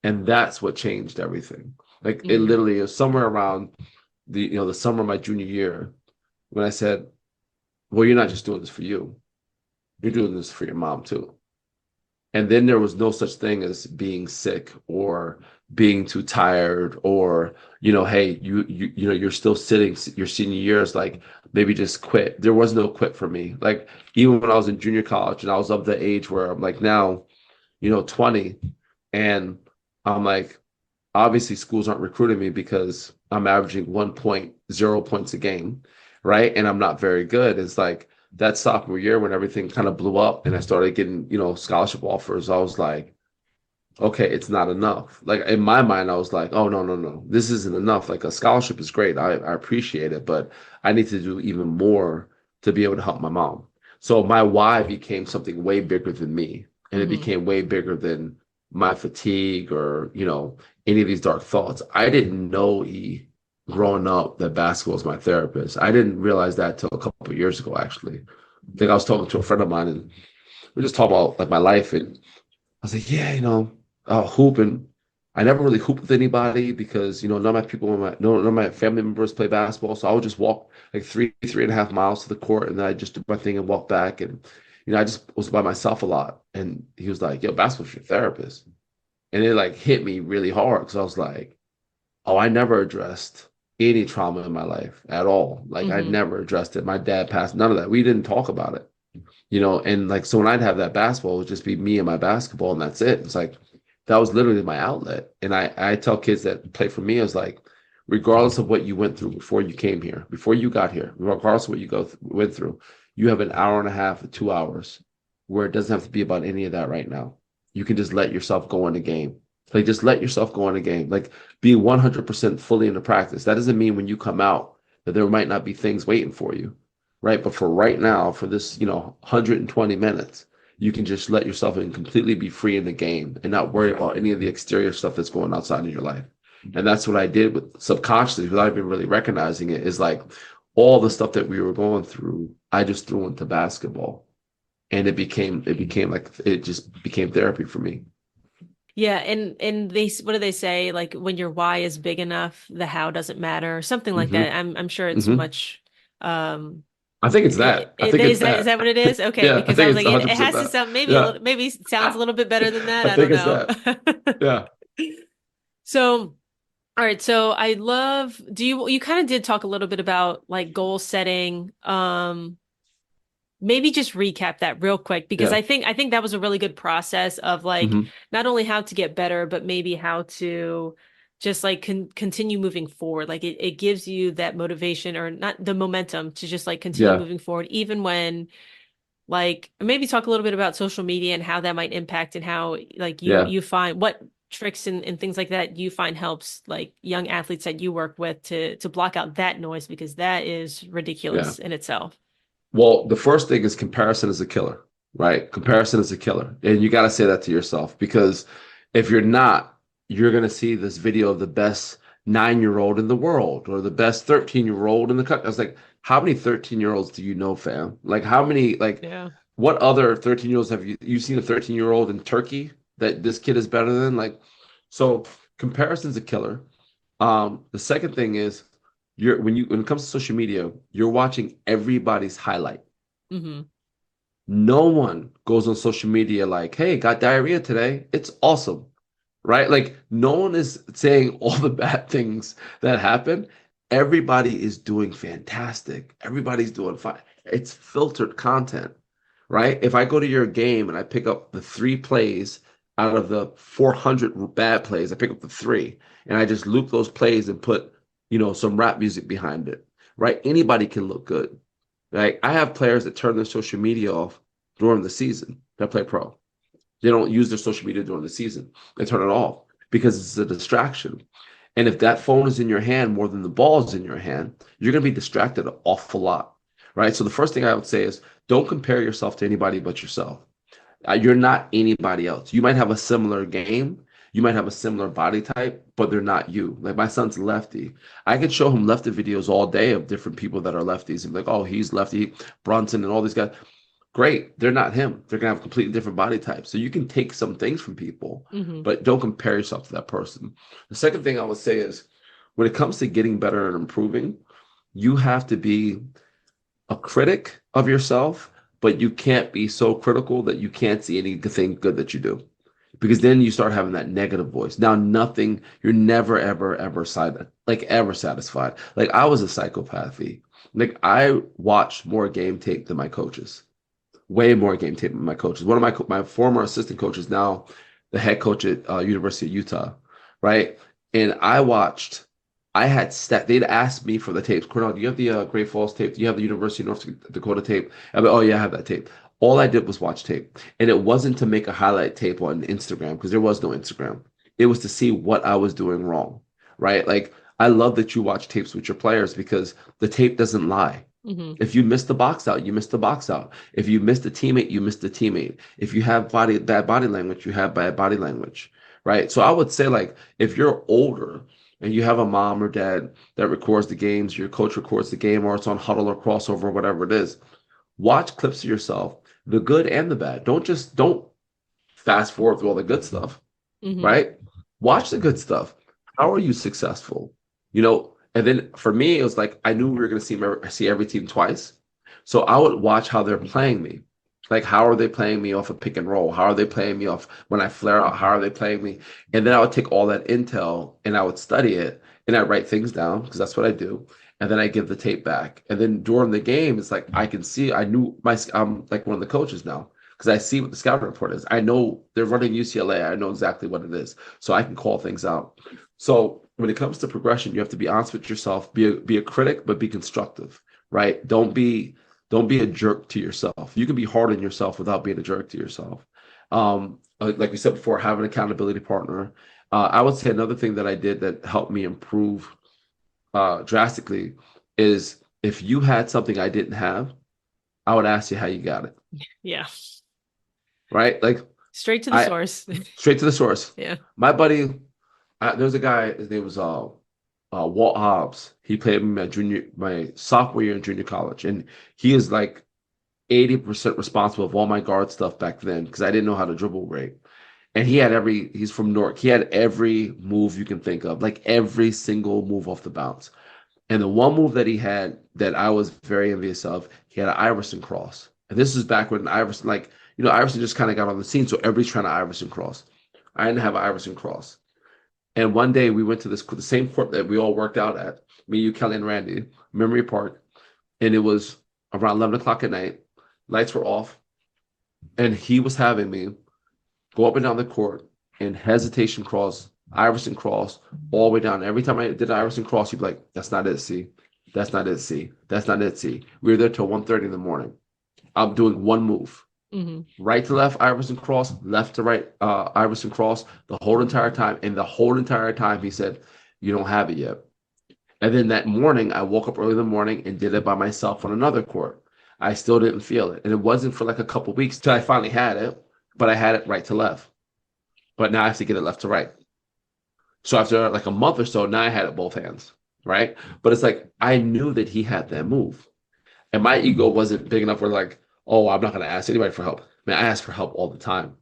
and that's what changed everything. Like it Mm-hmm. literally is somewhere around the summer of my junior year when I said, well, you're not just doing this for you. You're doing this for your mom too. And then there was no such thing as being sick or being too tired or, hey, you're still sitting your senior years, like maybe just quit. There was no quit for me. Like even when I was in junior college and I was of the age where I'm like now, 20, and I'm like, obviously schools aren't recruiting me because I'm averaging 1.0 points a game, right? And I'm not very good. It's like that sophomore year when everything kind of blew up and I started getting, scholarship offers, I was like, okay, it's not enough. Like in my mind, I was like, oh no, no, no, this isn't enough. Like a scholarship is great. I appreciate it, but I need to do even more to be able to help my mom. So my why became something way bigger than me. And it Mm-hmm. became way bigger than my fatigue or, any of these dark thoughts. I didn't know growing up that basketball was my therapist. I didn't realize that till a couple of years ago, actually. I think I was talking to a friend of mine and we just talked about like my life and I was like, yeah, I'll hoop. And I never really hooped with anybody because, none of my people, none of my family members play basketball. So I would just walk like 3.5 miles to the court and then I just do my thing and walk back. And, I just was by myself a lot. And he was like, yo, basketball's your therapist. And it like hit me really hard because I was like, oh, I never addressed any trauma in my life at all. Like I Mm-hmm. never addressed it. My dad passed, none of that. We didn't talk about it, and like so when I'd have that basketball, it would just be me and my basketball, and that's it. It's like that was literally my outlet. And I tell kids that play for me, I was like, regardless of what you went through before you came here, before you got here, regardless of what you went through, you have an hour and a half or 2 hours where it doesn't have to be about any of that right now. You can just let yourself go in the game. Like just let yourself go in the game. Like be 100% fully into practice. That doesn't mean when you come out that there might not be things waiting for you, right? But for right now, for this, 120 minutes, you can just let yourself and completely be free in the game and not worry about any of the exterior stuff that's going outside of your life. And that's what I did with subconsciously without even really recognizing it is like all the stuff that we were going through, I just threw into basketball. And it became like it just became therapy for me. Yeah, and they what do they say? Like when your why is big enough, the how doesn't matter, or something like Hmm. that. I'm sure it's Hmm. much. Um, I think it's that. I think it's is that. that what it is? Okay, Yeah, I because I think was it's like, it 100% has to that. sound maybe a Yeah. little, maybe it sounds a little bit better than that. I I don't think it's know. that. Yeah. So, all right. So I love. You kind of did talk a little bit about like goal setting. Maybe just recap that real quick because Yeah. I think that was a really good process of like Hmm. not only how to get better, but maybe how to just like continue moving forward. Like it gives you that motivation or not the momentum to just like continue Yeah. moving forward, even when like maybe talk a little bit about social media and how that might impact and how like Yeah. you find what tricks and things like that you find helps like young athletes that you work with to block out that noise because that is Yeah. ridiculous in itself. Well, the first thing is comparison is a killer, right? Comparison is a killer. And you got to say that to yourself because if you're not, you're going to see this video of the best 9-year-old in the world or the best 13-year-old in the country. I was like, how many 13-year-olds do you know, fam? Like, how many, like, Yeah. what other 13-year-olds have you seen a 13-year-old in Turkey that this kid is better than? Like, so comparison's a killer. The second thing is when it comes to social media, you're watching everybody's highlight. Hmm. No one goes on social media like, hey, got diarrhea today. It's awesome. Right? Like no one is saying all the bad things that happen. Everybody is doing fantastic. Everybody's doing fine. It's filtered content, right? If I go to your game and I pick up the 3 plays out of the 400 bad plays, I pick up the 3 and I just loop those plays and put, some rap music behind it, right? Anybody can look good. Like I have players that turn their social media off during the season that play pro. They don't use their social media during the season. They turn it off because it's a distraction. And if that phone is in your hand more than the ball is in your hand, you're going to be distracted an awful lot. right? So the first thing I would say is don't compare yourself to anybody but yourself. You're not anybody else. You might have a similar game, you might have a similar body type, but they're not you. Like my son's lefty. I could show him lefty videos all day of different people that are lefties and be like, oh, he's lefty, Brunson and all these guys. Great. They're not him. They're gonna have completely different body types. So you can take some things from people, but don't compare yourself to that person. The second thing I would say is when it comes to getting better and improving, you have to be a critic of yourself, but you can't be so critical that you can't see anything good that you do. Because then you start having that negative voice. Now, you're never, ever, ever ever satisfied. Like I was a psychopath. Like I watched more game tape than my coaches, way more game tape than my coaches. One of my former assistant coaches, now the head coach at University of Utah, right? And I had they'd asked me for the tapes. Cornell, do you have the Great Falls tape? Do you have the University of North Dakota tape? I'm like, oh yeah, I have that tape. All I did was watch tape. And it wasn't to make a highlight tape on Instagram because there was no Instagram. It was to see what I was doing wrong, right? Like I love that you watch tapes with your players because the tape doesn't lie. If you miss the box out, you miss the box out. If you missed a teammate, you missed a teammate. If you have bad body language, you have bad body language, right? So I would say like if you're older and you have a mom or dad that records the games, your coach records the game, or it's on Huddle or Crossover, or whatever it is, watch clips of yourself, the good and the bad. Don't fast forward through all the good stuff, right? Watch the good stuff. How are you successful? And then for me, it was like I knew we were going to see every team twice. So I would watch how they're playing me. Like, how are they playing me off a pick and roll? How are they playing me off when I flare out? How are they playing me? And then I would take all that intel and I would study it and I write things down because that's what I do. And then I give the tape back. And then during the game, it's like I can see, I'm like one of the coaches now because I see what the scouting report is. I know they're running UCLA. I know exactly what it is. So I can call things out. So when it comes to progression, you have to be honest with yourself, be a critic, but be constructive, right? Don't be a jerk to yourself. You can be hard on yourself without being a jerk to yourself. Like we said before, have an accountability partner. I would say another thing that I did that helped me improve drastically is if you had something I didn't have, I would ask you how you got it. Yeah. Right? Like straight to the source. Straight to the source. Yeah. My buddy, there's a guy, his name was Walt Hobbs. He played my sophomore year in junior college, and he is like 80% responsible of all my guard stuff back then because I didn't know how to dribble great. And he's from Newark. He had every move you can think of, like every single move off the bounce. And the one move that he had that I was very envious of, he had an Iverson cross. And this is back when Iverson, Iverson just kind of got on the scene, so everybody's trying to Iverson cross. I didn't have an Iverson cross. And one day we went to the same court that we all worked out at, me, you, Kelly, and Randy, Memory Park. And it was around 11 o'clock at night. Lights were off. And he was having me go up and down the court and hesitation cross, Iverson cross, all the way down. Every time I did an Iverson cross, he'd be like, that's not it, C. That's not it, C. That's not it, C. We were there till 1:30 in the morning. I'm doing one move. Right to left, Iverson cross, left to right, Iverson cross, the whole entire time. And the whole entire time, he said, you don't have it yet. And then that morning, I woke up early in the morning and did it by myself on another court. I still didn't feel it. And it wasn't for like a couple weeks till I finally had it, but I had it right to left. But now I have to get it left to right. So after like a month or so, now I had it both hands, right? But it's like, I knew that he had that move. And my ego wasn't big enough where like, oh, I'm not going to ask anybody for help. Man, I ask for help all the time.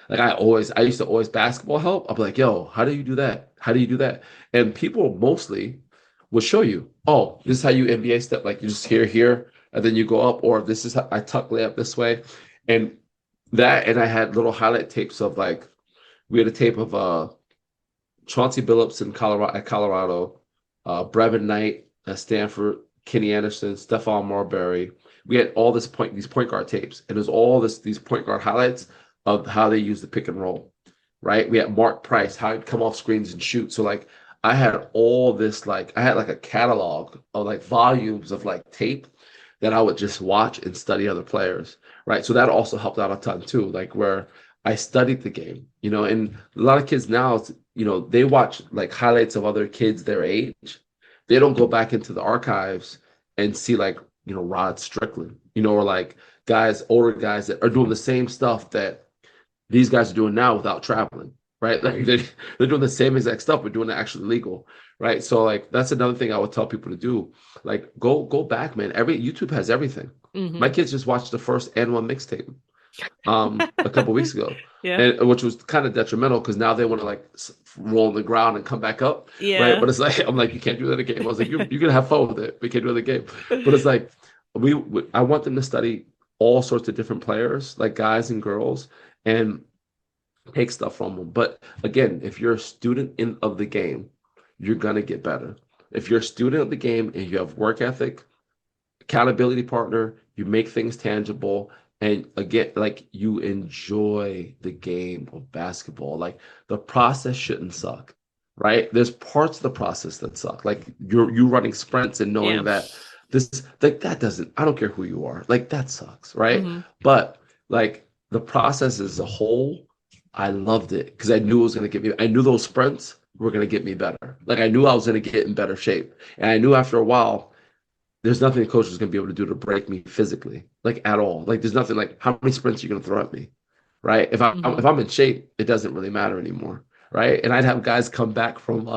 Like I used to always basketball help. I'll be like, yo, how do you do that? How do you do that? And people mostly will show you, oh, this is how you NBA step. Like you just here, and then you go up, or this is how I tuck layup this way. And I had little highlight tapes of like, we had a tape of Chauncey Billups in Colorado, Brevin Knight at Stanford, Kenny Anderson, Stephon Marbury. We had all these point guard tapes, and it was all these point guard highlights of how they use the pick and roll, right? We had Mark Price, how he'd come off screens and shoot. So like I had all this, like I had like a catalog of like volumes of like tape that I would just watch and study other players, right? So that also helped out a ton too, like where I studied the game, and a lot of kids now, they watch like highlights of other kids their age. They don't go back into the archives and see like Rod Strickland, or like older guys that are doing the same stuff that these guys are doing now without traveling, right? Like they're doing the same exact stuff, but doing it actually legal, right? So like that's another thing I would tell people to do. Like go back, man. YouTube has everything. My Mm-hmm. kids just watched the first N1 mixtape a couple weeks ago, Yeah. and which was kind of detrimental because now they want to like roll on the ground and come back up, right? Yeah. But it's like I'm like, you can't do that in a game. I was like, you're gonna have fun with it. We can't do it in the game. But it's like I want them to study all sorts of different players, like guys and girls, and take stuff from them. But again, if you're a student of the game, you're gonna get better. If you're a student of the game and you have work ethic, accountability partner, you make things tangible, and again, like you enjoy the game of basketball. Like the process shouldn't suck, right? There's parts of the process that suck. Like you running sprints and Yeah. knowing that this like that doesn't, I don't care who you are, like that sucks, right? Mm-hmm. But like the process as a whole, I loved it because I knew it was going to get me. I knew those sprints were going to get me better. Like I knew I was going to get in better shape, and I knew after a while there's nothing the coach is going to be able to do to break me physically, like at all. Like there's nothing like how many sprints are you going to throw at me, right? Mm-hmm. If I'm in shape, it doesn't really matter anymore, right? And I'd have guys come back from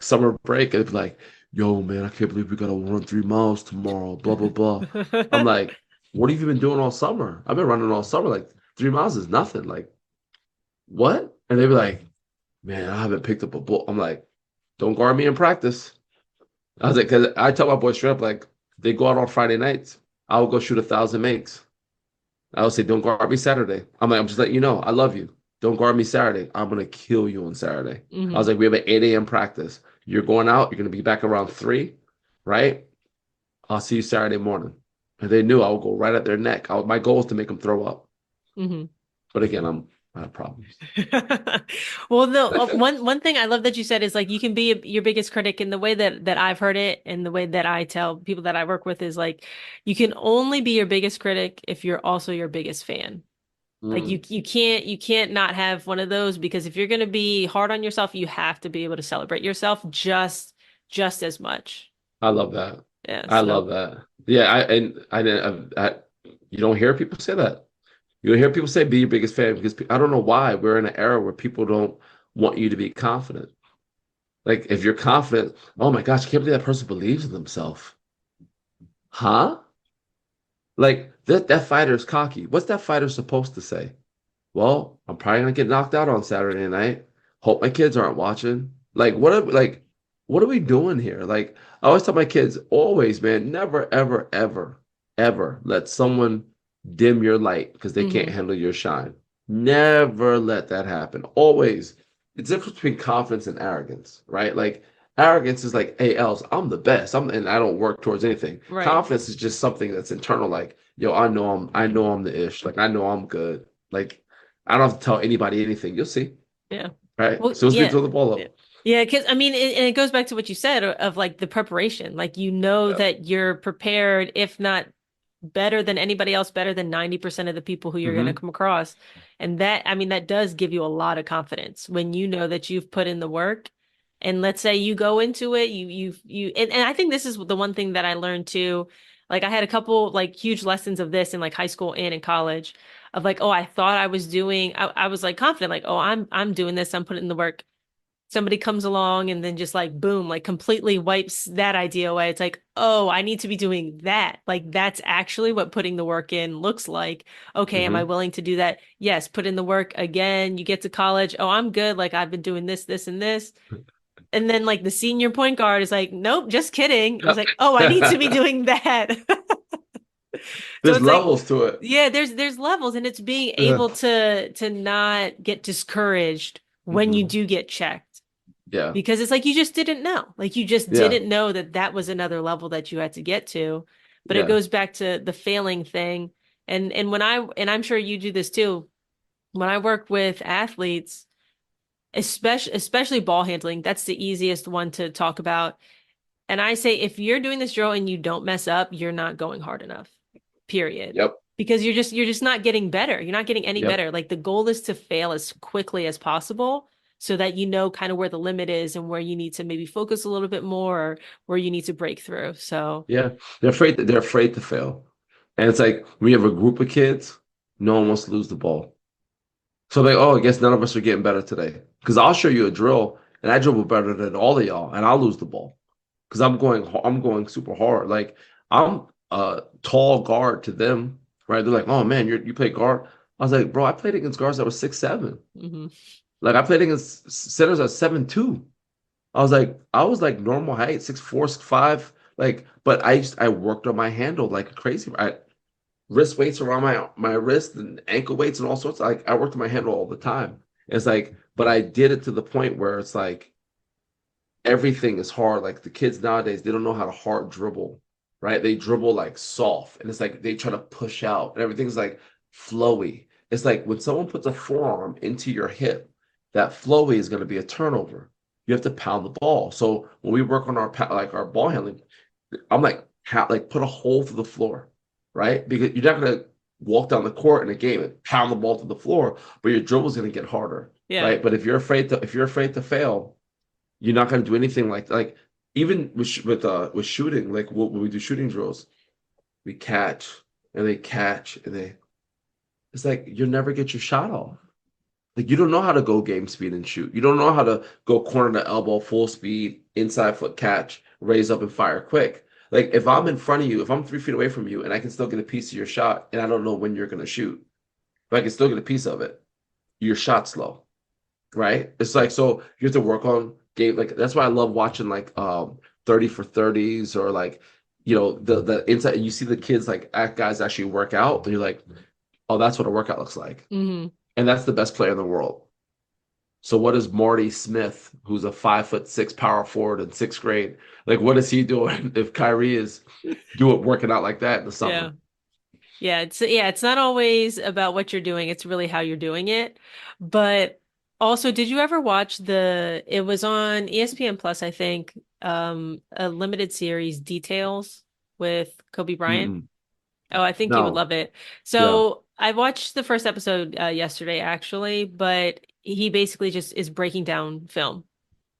summer break and be like, "Yo, man, I can't believe we got to run 3 miles tomorrow." Blah blah blah. I'm like, "What have you been doing all summer? I've been running all summer. Like 3 miles is nothing. Like what?" And they'd be like, "Man, I haven't picked up a ball." I'm like, "Don't guard me in practice." I was like, because I tell my boys straight up, like, they go out on Friday nights. I will go shoot 1,000 makes. I would say, don't guard me Saturday. I'm like, I'm just letting you know, I love you. Don't guard me Saturday. I'm gonna kill you on Saturday. I was Mm-hmm. like, we have an 8 a.m. practice. You're going out. You're gonna be back around 3, right? I'll see you Saturday morning. And they knew I would go right at their neck. My goal was to make them throw up. Mm-hmm. But again, I have problems. Well, no, one thing I love that you said is like you can be your biggest critic, and the way that I've heard it and the way that I tell people that I work with is like you can only be your biggest critic if you're also your biggest fan. Like Mm, you can't not have one of those, because if you're going to be hard on yourself, you have to be able to celebrate yourself just as much. I love that. Yeah, I so love that. Yeah, you don't hear people say that. You hear people say be your biggest fan because I don't know why we're in an era where people don't want you to be confident. Like if you're confident, oh my gosh, I can't believe that person believes in themselves. Huh? Like that fighter's cocky. What's that fighter supposed to say? Well, I'm probably gonna get knocked out on Saturday night. Hope my kids aren't watching. What are we doing here? Like I always tell my kids, always, man, never, ever, ever, ever let someone dim your light because they can't mhm. handle your shine. Never let that happen. Always. It's the difference between confidence and arrogance, right? Like arrogance is like, hey, else, I'm the best. And I don't work towards anything. Right. Confidence is just something that's internal, like, yo, I know I'm the ish. Like I know I'm good. Like I don't have to tell anybody anything. You'll see. Yeah. Right. Well, As soon as we yeah. throw the ball Yeah. up. Yeah, because I mean, and it goes back to what you said of like the preparation. Like you know Yep. that you're prepared, if not better than anybody else, better than 90% of the people who you're going to Hmm. come across. And that, I mean, that does give you a lot of confidence when you know that you've put in the work. And let's say you go into it, and I think this is the one thing that I learned too. Like I had a couple like huge lessons of this in like high school and in college of like, oh, I thought I was doing, I was like confident, like, oh, I'm doing this, I'm putting in the work. Somebody comes along and then just like boom, like completely wipes that idea away. It's like, oh, I need to be doing that. Like that's actually what putting the work in looks like. Okay, am I Hmm. willing to do that? Yes, put in the work again. You get to college. Oh, I'm good. Like I've been doing this, this, and this. And then like the senior point guard is like, nope, just kidding. It was like, oh, I need to be doing that. So There's it's like, levels to it. yeah, there's levels, and it's being Yeah. able to not get discouraged when you Hmm. do get checked, Yeah. because it's like you just didn't know. Like you just Yeah. didn't know that that was another level that you had to get to. But it Yeah. goes back to the failing thing. And I'm sure you do this too. When I work with athletes, especially ball handling, that's the easiest one to talk about. And I say if you're doing this drill and you don't mess up, you're not going hard enough. Period. Yep. Because you're just not getting better. You're not getting any Yep. better. Like the goal is to fail as quickly as possible so that you know kind of where the limit is and where you need to maybe focus a little bit more or where you need to break through. So Yeah, they're afraid to fail. And it's like we have a group of kids, no one wants to lose the ball. So like, oh, I guess none of us are getting better today. Because I'll show you a drill and I dribble better than all of y'all, and I'll lose the ball. Because I'm going super hard. Like I'm a tall guard to them, right? They're like, oh man, you play guard. I was like, bro, I played against guards that were 6'7". mhm. Like I played against centers at 7'2". I was like normal height, 6'4", 6'5". Like, but I worked on my handle like crazy. I wrist weights around my wrist and ankle weights and all sorts. Like I worked on my handle all the time. It's like, but I did it to the point where it's like everything is hard. Like the kids nowadays, they don't know how to hard dribble, right? They dribble like soft, and it's like they try to push out, and everything's like flowy. It's like when someone puts a forearm into your hip, that flowy is going to be a turnover. You have to pound the ball. So when we work on our ball handling, I'm like like put a hole through the floor, right? Because you're not going to walk down the court in a game and pound the ball to the floor, but your dribble is going to get harder, Yeah. right? But if you're afraid to fail, you're not going to do anything like even with shooting, like when we do shooting drills, we catch and they catch and they. It's like you'll never get your shot off. Like you don't know how to go game speed and shoot. You don't know how to go corner to elbow, full speed, inside foot catch, raise up and fire quick. Like if I'm in front of you, if I'm 3 feet away from you and I can still get a piece of your shot and I don't know when you're going to shoot, but I can still get a piece of it, your shot's slow, right? It's like, so you have to work on game. Like that's why I love watching like 30 for 30s or like, the inside, and you see the kids like guys actually work out and you're like, oh, that's what a workout looks like. Mhm. And that's the best player in the world. So what is Marty Smith, who's a 5'6" power forward in sixth grade? Like, what is he doing if Kyrie is working out like that in the summer? Yeah. It's not always about what you're doing, it's really how you're doing it. But also, did you ever watch it was on ESPN Plus, I think, a limited series Details with Kobe Bryant? Mm-mm. Oh, I think you would No. love it. Yeah. So I watched the first episode yesterday, actually, but he basically just is breaking down film.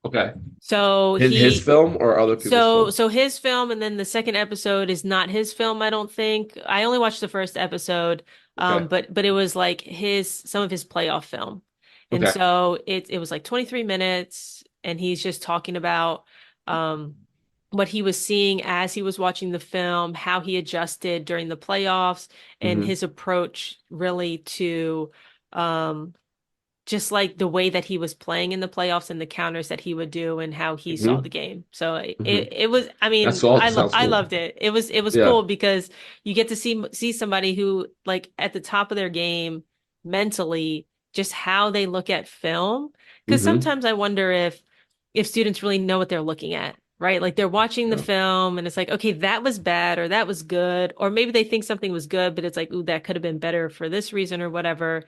Okay. So His film or other people's film? so his film, and then the second episode is not his film, I don't think. I only watched the first episode, Okay. but it was like some of his playoff film. And Okay. so it was like 23 minutes, and he's just talking about what he was seeing as he was watching the film, how he adjusted during the playoffs, and Hmm. his approach really to um just like the way that he was playing in the playoffs and the counters that he would do and how he saw the Hmm. game. So Hmm. it was, I That's mean, all. Sounds I cool. loved it. It was Yeah. cool because you get to see somebody who like at the top of their game mentally, just how they look at film. Because Hmm. sometimes I wonder if students really know what they're looking at. Right. Like they're watching the Yeah. film and it's like, okay, that was bad or that was good. Or maybe they think something was good, but it's like, ooh, that could have been better for this reason or whatever.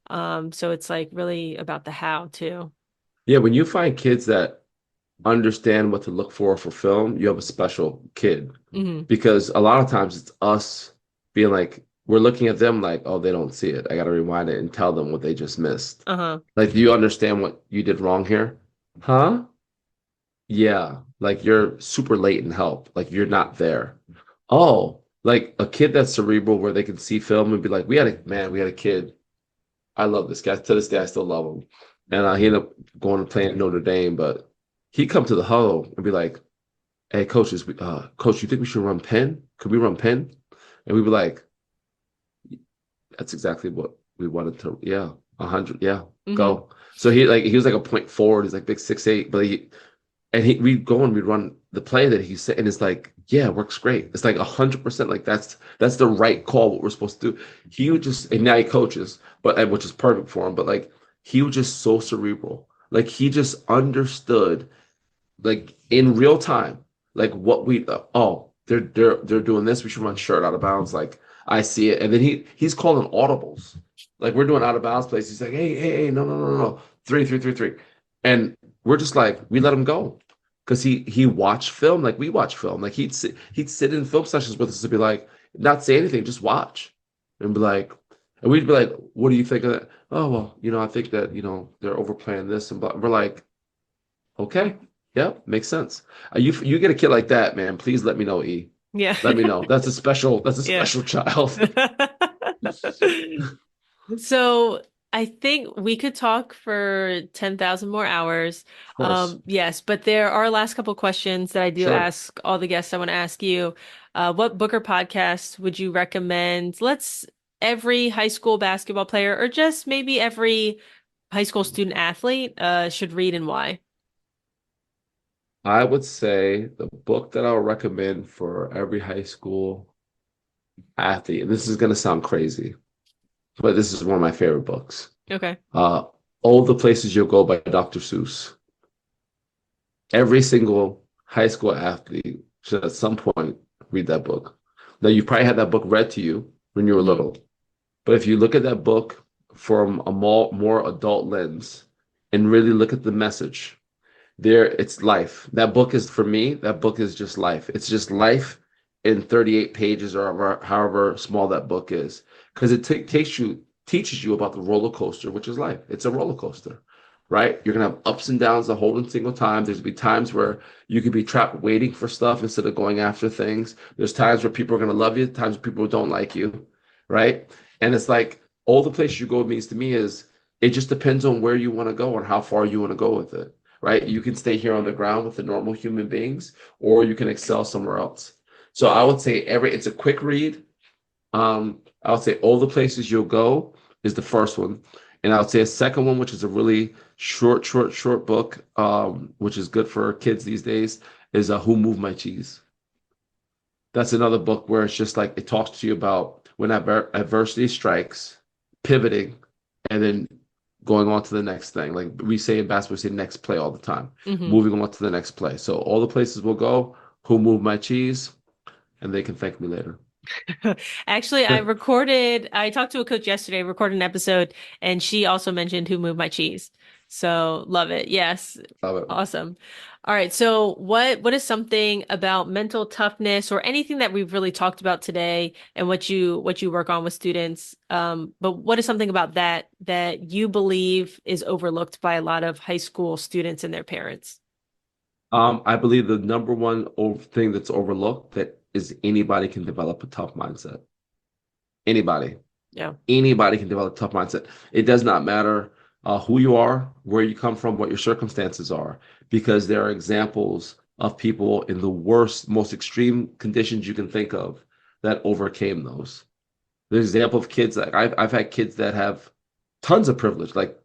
So it's like really about the how too. Yeah. When you find kids that understand what to look for film, you have a special kid. Hmm. Because a lot of times it's us being like, we're looking at them like, oh, they don't see it. I got to rewind it and tell them what they just missed. Uh-huh. Like, do you understand what you did wrong here? Huh? Yeah. Like you're super late in help. Like you're not there. Oh, like a kid that's cerebral where they can see film and be like, we had a kid. I love this guy. To this day, I still love him. And he ended up going and playing at Notre Dame, but he'd come to the huddle and be like, hey, coach, you think we should run pen? Could we run pen? And we'd be like, that's exactly what we wanted to. Yeah, 100. Yeah, Hmm. go. So he was like a point forward. He's like big 6'8", but we'd go and we'd run the play that he said, and it's like, yeah, it works great. It's like 100%. Like that's the right call. What we're supposed to do. He would just, and now he coaches, which is perfect for him. But like he was just so cerebral. Like he just understood, like in real time, like what they're doing this. We should run short out of bounds. Like I see it, and then he's calling audibles. Like we're doing out of bounds plays. He's like, hey, no, no, no, no, 3, 3, 3, 3, and we're just like we let him go because he watched film like we watch film. Like he'd sit in film sessions with us and be like, not say anything, just watch, and be like, And we'd be like, what do you think of that? Oh, well, I think that, they're overplaying this and blah. We're like, okay, yeah, makes sense. You get a kid like that, man, please let me know, E. Yeah. Let me know. That's a Yeah. special child. So I think we could talk for 10,000 more hours. Of course. Yes, but there are last couple questions that I do Sure. ask all the guests I want to ask you. What book or podcast would you recommend? Every high school basketball player, or just maybe every high school student athlete, should read, and why? I would say the book that I would recommend for every high school athlete, and this is going to sound crazy, but this is one of my favorite books. Okay. All the Places You'll Go by Dr. Seuss. Every single high school athlete should at some point read that book. Now, you probably had that book read to you when you were Hmm. little, but if you look at that book from a more adult lens and really look at the message, it's life. That book is, for me, that book is just life. It's just life in 38 pages or however small that book is. Because it teaches you about the roller coaster, which is life. It's a roller coaster, right? You're gonna have ups and downs the whole single time. There's gonna be times where you could be trapped waiting for stuff instead of going after things. There's times where people are gonna love you, times people don't like you, right? And it's like all the places you go means to me is it just depends on where you want to go and how far you want to go with it, right? You can stay here on the ground with the normal human beings, or you can excel somewhere else. So I would say it's a quick read. I would say All the Places You'll Go is the first one. And I would say a second one, which is a really short book, which is good for kids these days, is Who Moved My Cheese? That's another book where it's just like it talks to you about when adversity strikes, pivoting, and then going on to the next thing. Like we say in basketball, we say next play all the time, Hmm. moving on to the next play. So All the Places Will Go, Who Moved My Cheese, and they can thank me later. Actually, I talked to a coach yesterday, recorded an episode, and she also mentioned Who Moved My Cheese. So love it. Yes. Love it. Awesome. All right. So what is something about mental toughness or anything that we've really talked about today and what you work on with students? But what is something about that you believe is overlooked by a lot of high school students and their parents? I believe the number one thing that's overlooked that is anybody can develop a tough mindset. Anybody. Yeah. Anybody can develop a tough mindset. It does not matter who you are, where you come from, what your circumstances are, because there are examples of people in the worst, most extreme conditions you can think of that overcame those. There's an example of kids that I've had kids that have tons of privilege, like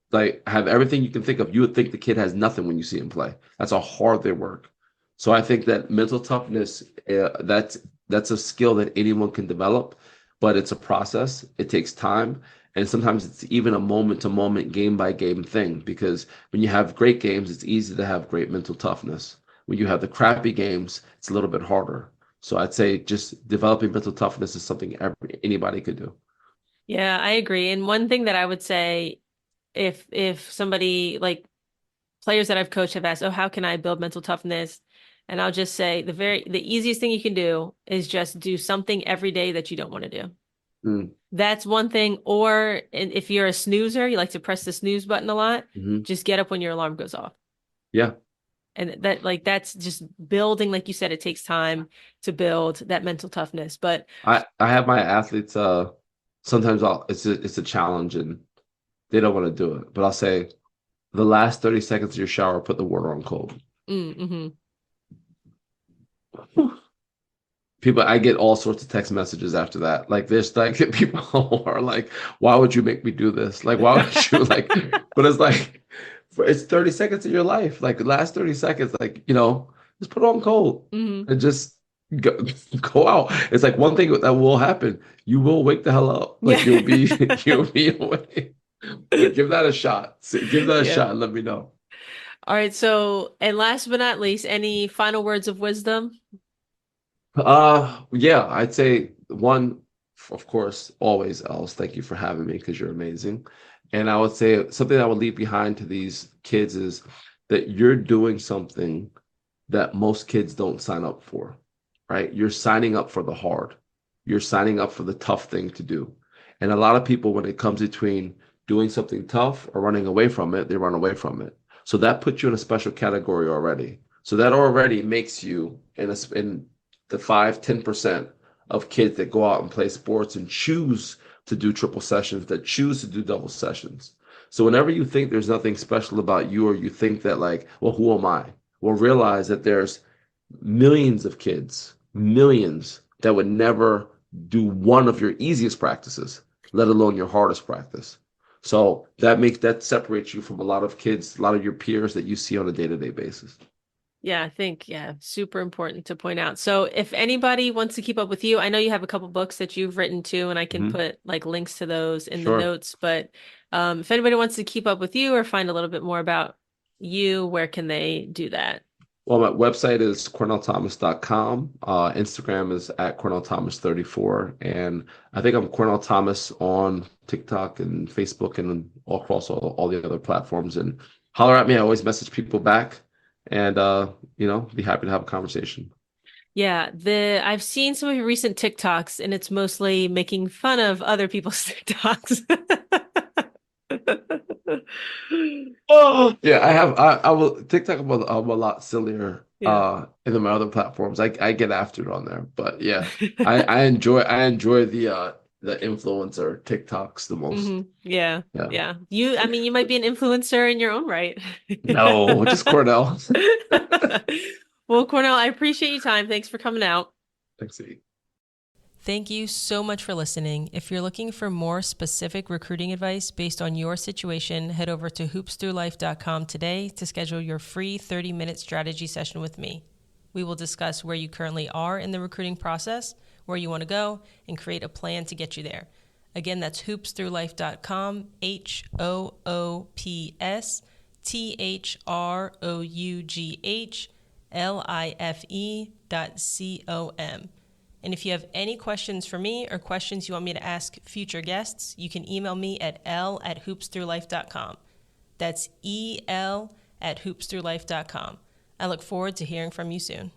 have everything you can think of. You would think the kid has nothing when you see him play. That's how hard they work. So I think that mental toughness, that's a skill that anyone can develop, but it's a process. It takes time, and sometimes it's even a moment to moment, game by game thing. Because when you have great games, it's easy to have great mental toughness. When you have the crappy games, it's a little bit harder. So I'd say just developing mental toughness is something anybody could do. Yeah, I agree. And one thing that I would say, if somebody like players that I've coached have asked, "Oh, how can I build mental toughness?" And I'll just say the easiest thing you can do is just do something every day that you don't want to do. Mm, That's one thing. Or if you're a snoozer, you like to press the snooze button a lot, hmm. just get up when your alarm goes off. Yeah. And that's just building, like you said, it takes time to build that mental toughness. But I have my athletes sometimes it's a challenge and they don't want to do it. But I'll say the last 30 seconds of your shower, put the water on cold. mm-hmm. People, I get all sorts of text messages after that. Like there's like people are like, why would you make me do this? Like, why would you like, but it's like it's 30 seconds of your life. Like the last 30 seconds, like, just put it on cold Mm-hmm. and just go, go out. It's like one thing that will happen. You will wake the hell up. Like Yeah. you'll be awake. But give that a shot. Give that a Yeah. shot and let me know. All right. So, and last but not least, any final words of wisdom? Yeah, I'd say one, of course, always else. Thank you for having me because you're amazing. And I would say something I would leave behind to these kids is that you're doing something that most kids don't sign up for, right? You're signing up for the hard. You're signing up for the tough thing to do. And a lot of people, when it comes between doing something tough or running away from it, they run away from it. So that puts you in a special category already. So that already makes you in the 5-10% of kids that go out and play sports and choose to do triple sessions, that choose to do double sessions. So whenever you think there's nothing special about you, or you think that like, well, who am I? Well, realize that there's millions of kids, millions that would never do one of your easiest practices, let alone your hardest practice. So that separates you from a lot of kids, a lot of your peers that you see on a day-to-day basis. Yeah, I think, super important to point out. So if anybody wants to keep up with you, I know you have a couple books that you've written too, and I can put like links to those in the Sure. notes. But if anybody wants to keep up with you or find a little bit more about you, where can they do that? Well, my website is cornellthomas.com. Instagram is at cornellthomas34. And I think I'm Cornell Thomas on TikTok and Facebook and all across all the other platforms. And holler at me. I always message people back and, be happy to have a conversation. Yeah, I've seen some of your recent TikToks, and it's mostly making fun of other people's TikToks. Oh, yeah, I will TikTok. I'm a lot sillier Yeah. than my other platforms. I get after it on there, but yeah, I enjoy the influencer TikToks the most. Yeah. Yeah. Yeah. You might be an influencer in your own right. No, just Cornell. Well, Cornell, I appreciate your time. Thanks for coming out. Thanks, E. Thank you so much for listening. If you're looking for more specific recruiting advice based on your situation, head over to hoopsthroughlife.com today to schedule your free 30-minute strategy session with me. We will discuss where you currently are in the recruiting process, where you want to go, and create a plan to get you there. Again, that's hoopsthroughlife.com, hoopsthroughlife.com. And if you have any questions for me or questions you want me to ask future guests, you can email me at l@hoopsthroughlife.com. That's EL@hoopsthroughlife.com. I look forward to hearing from you soon.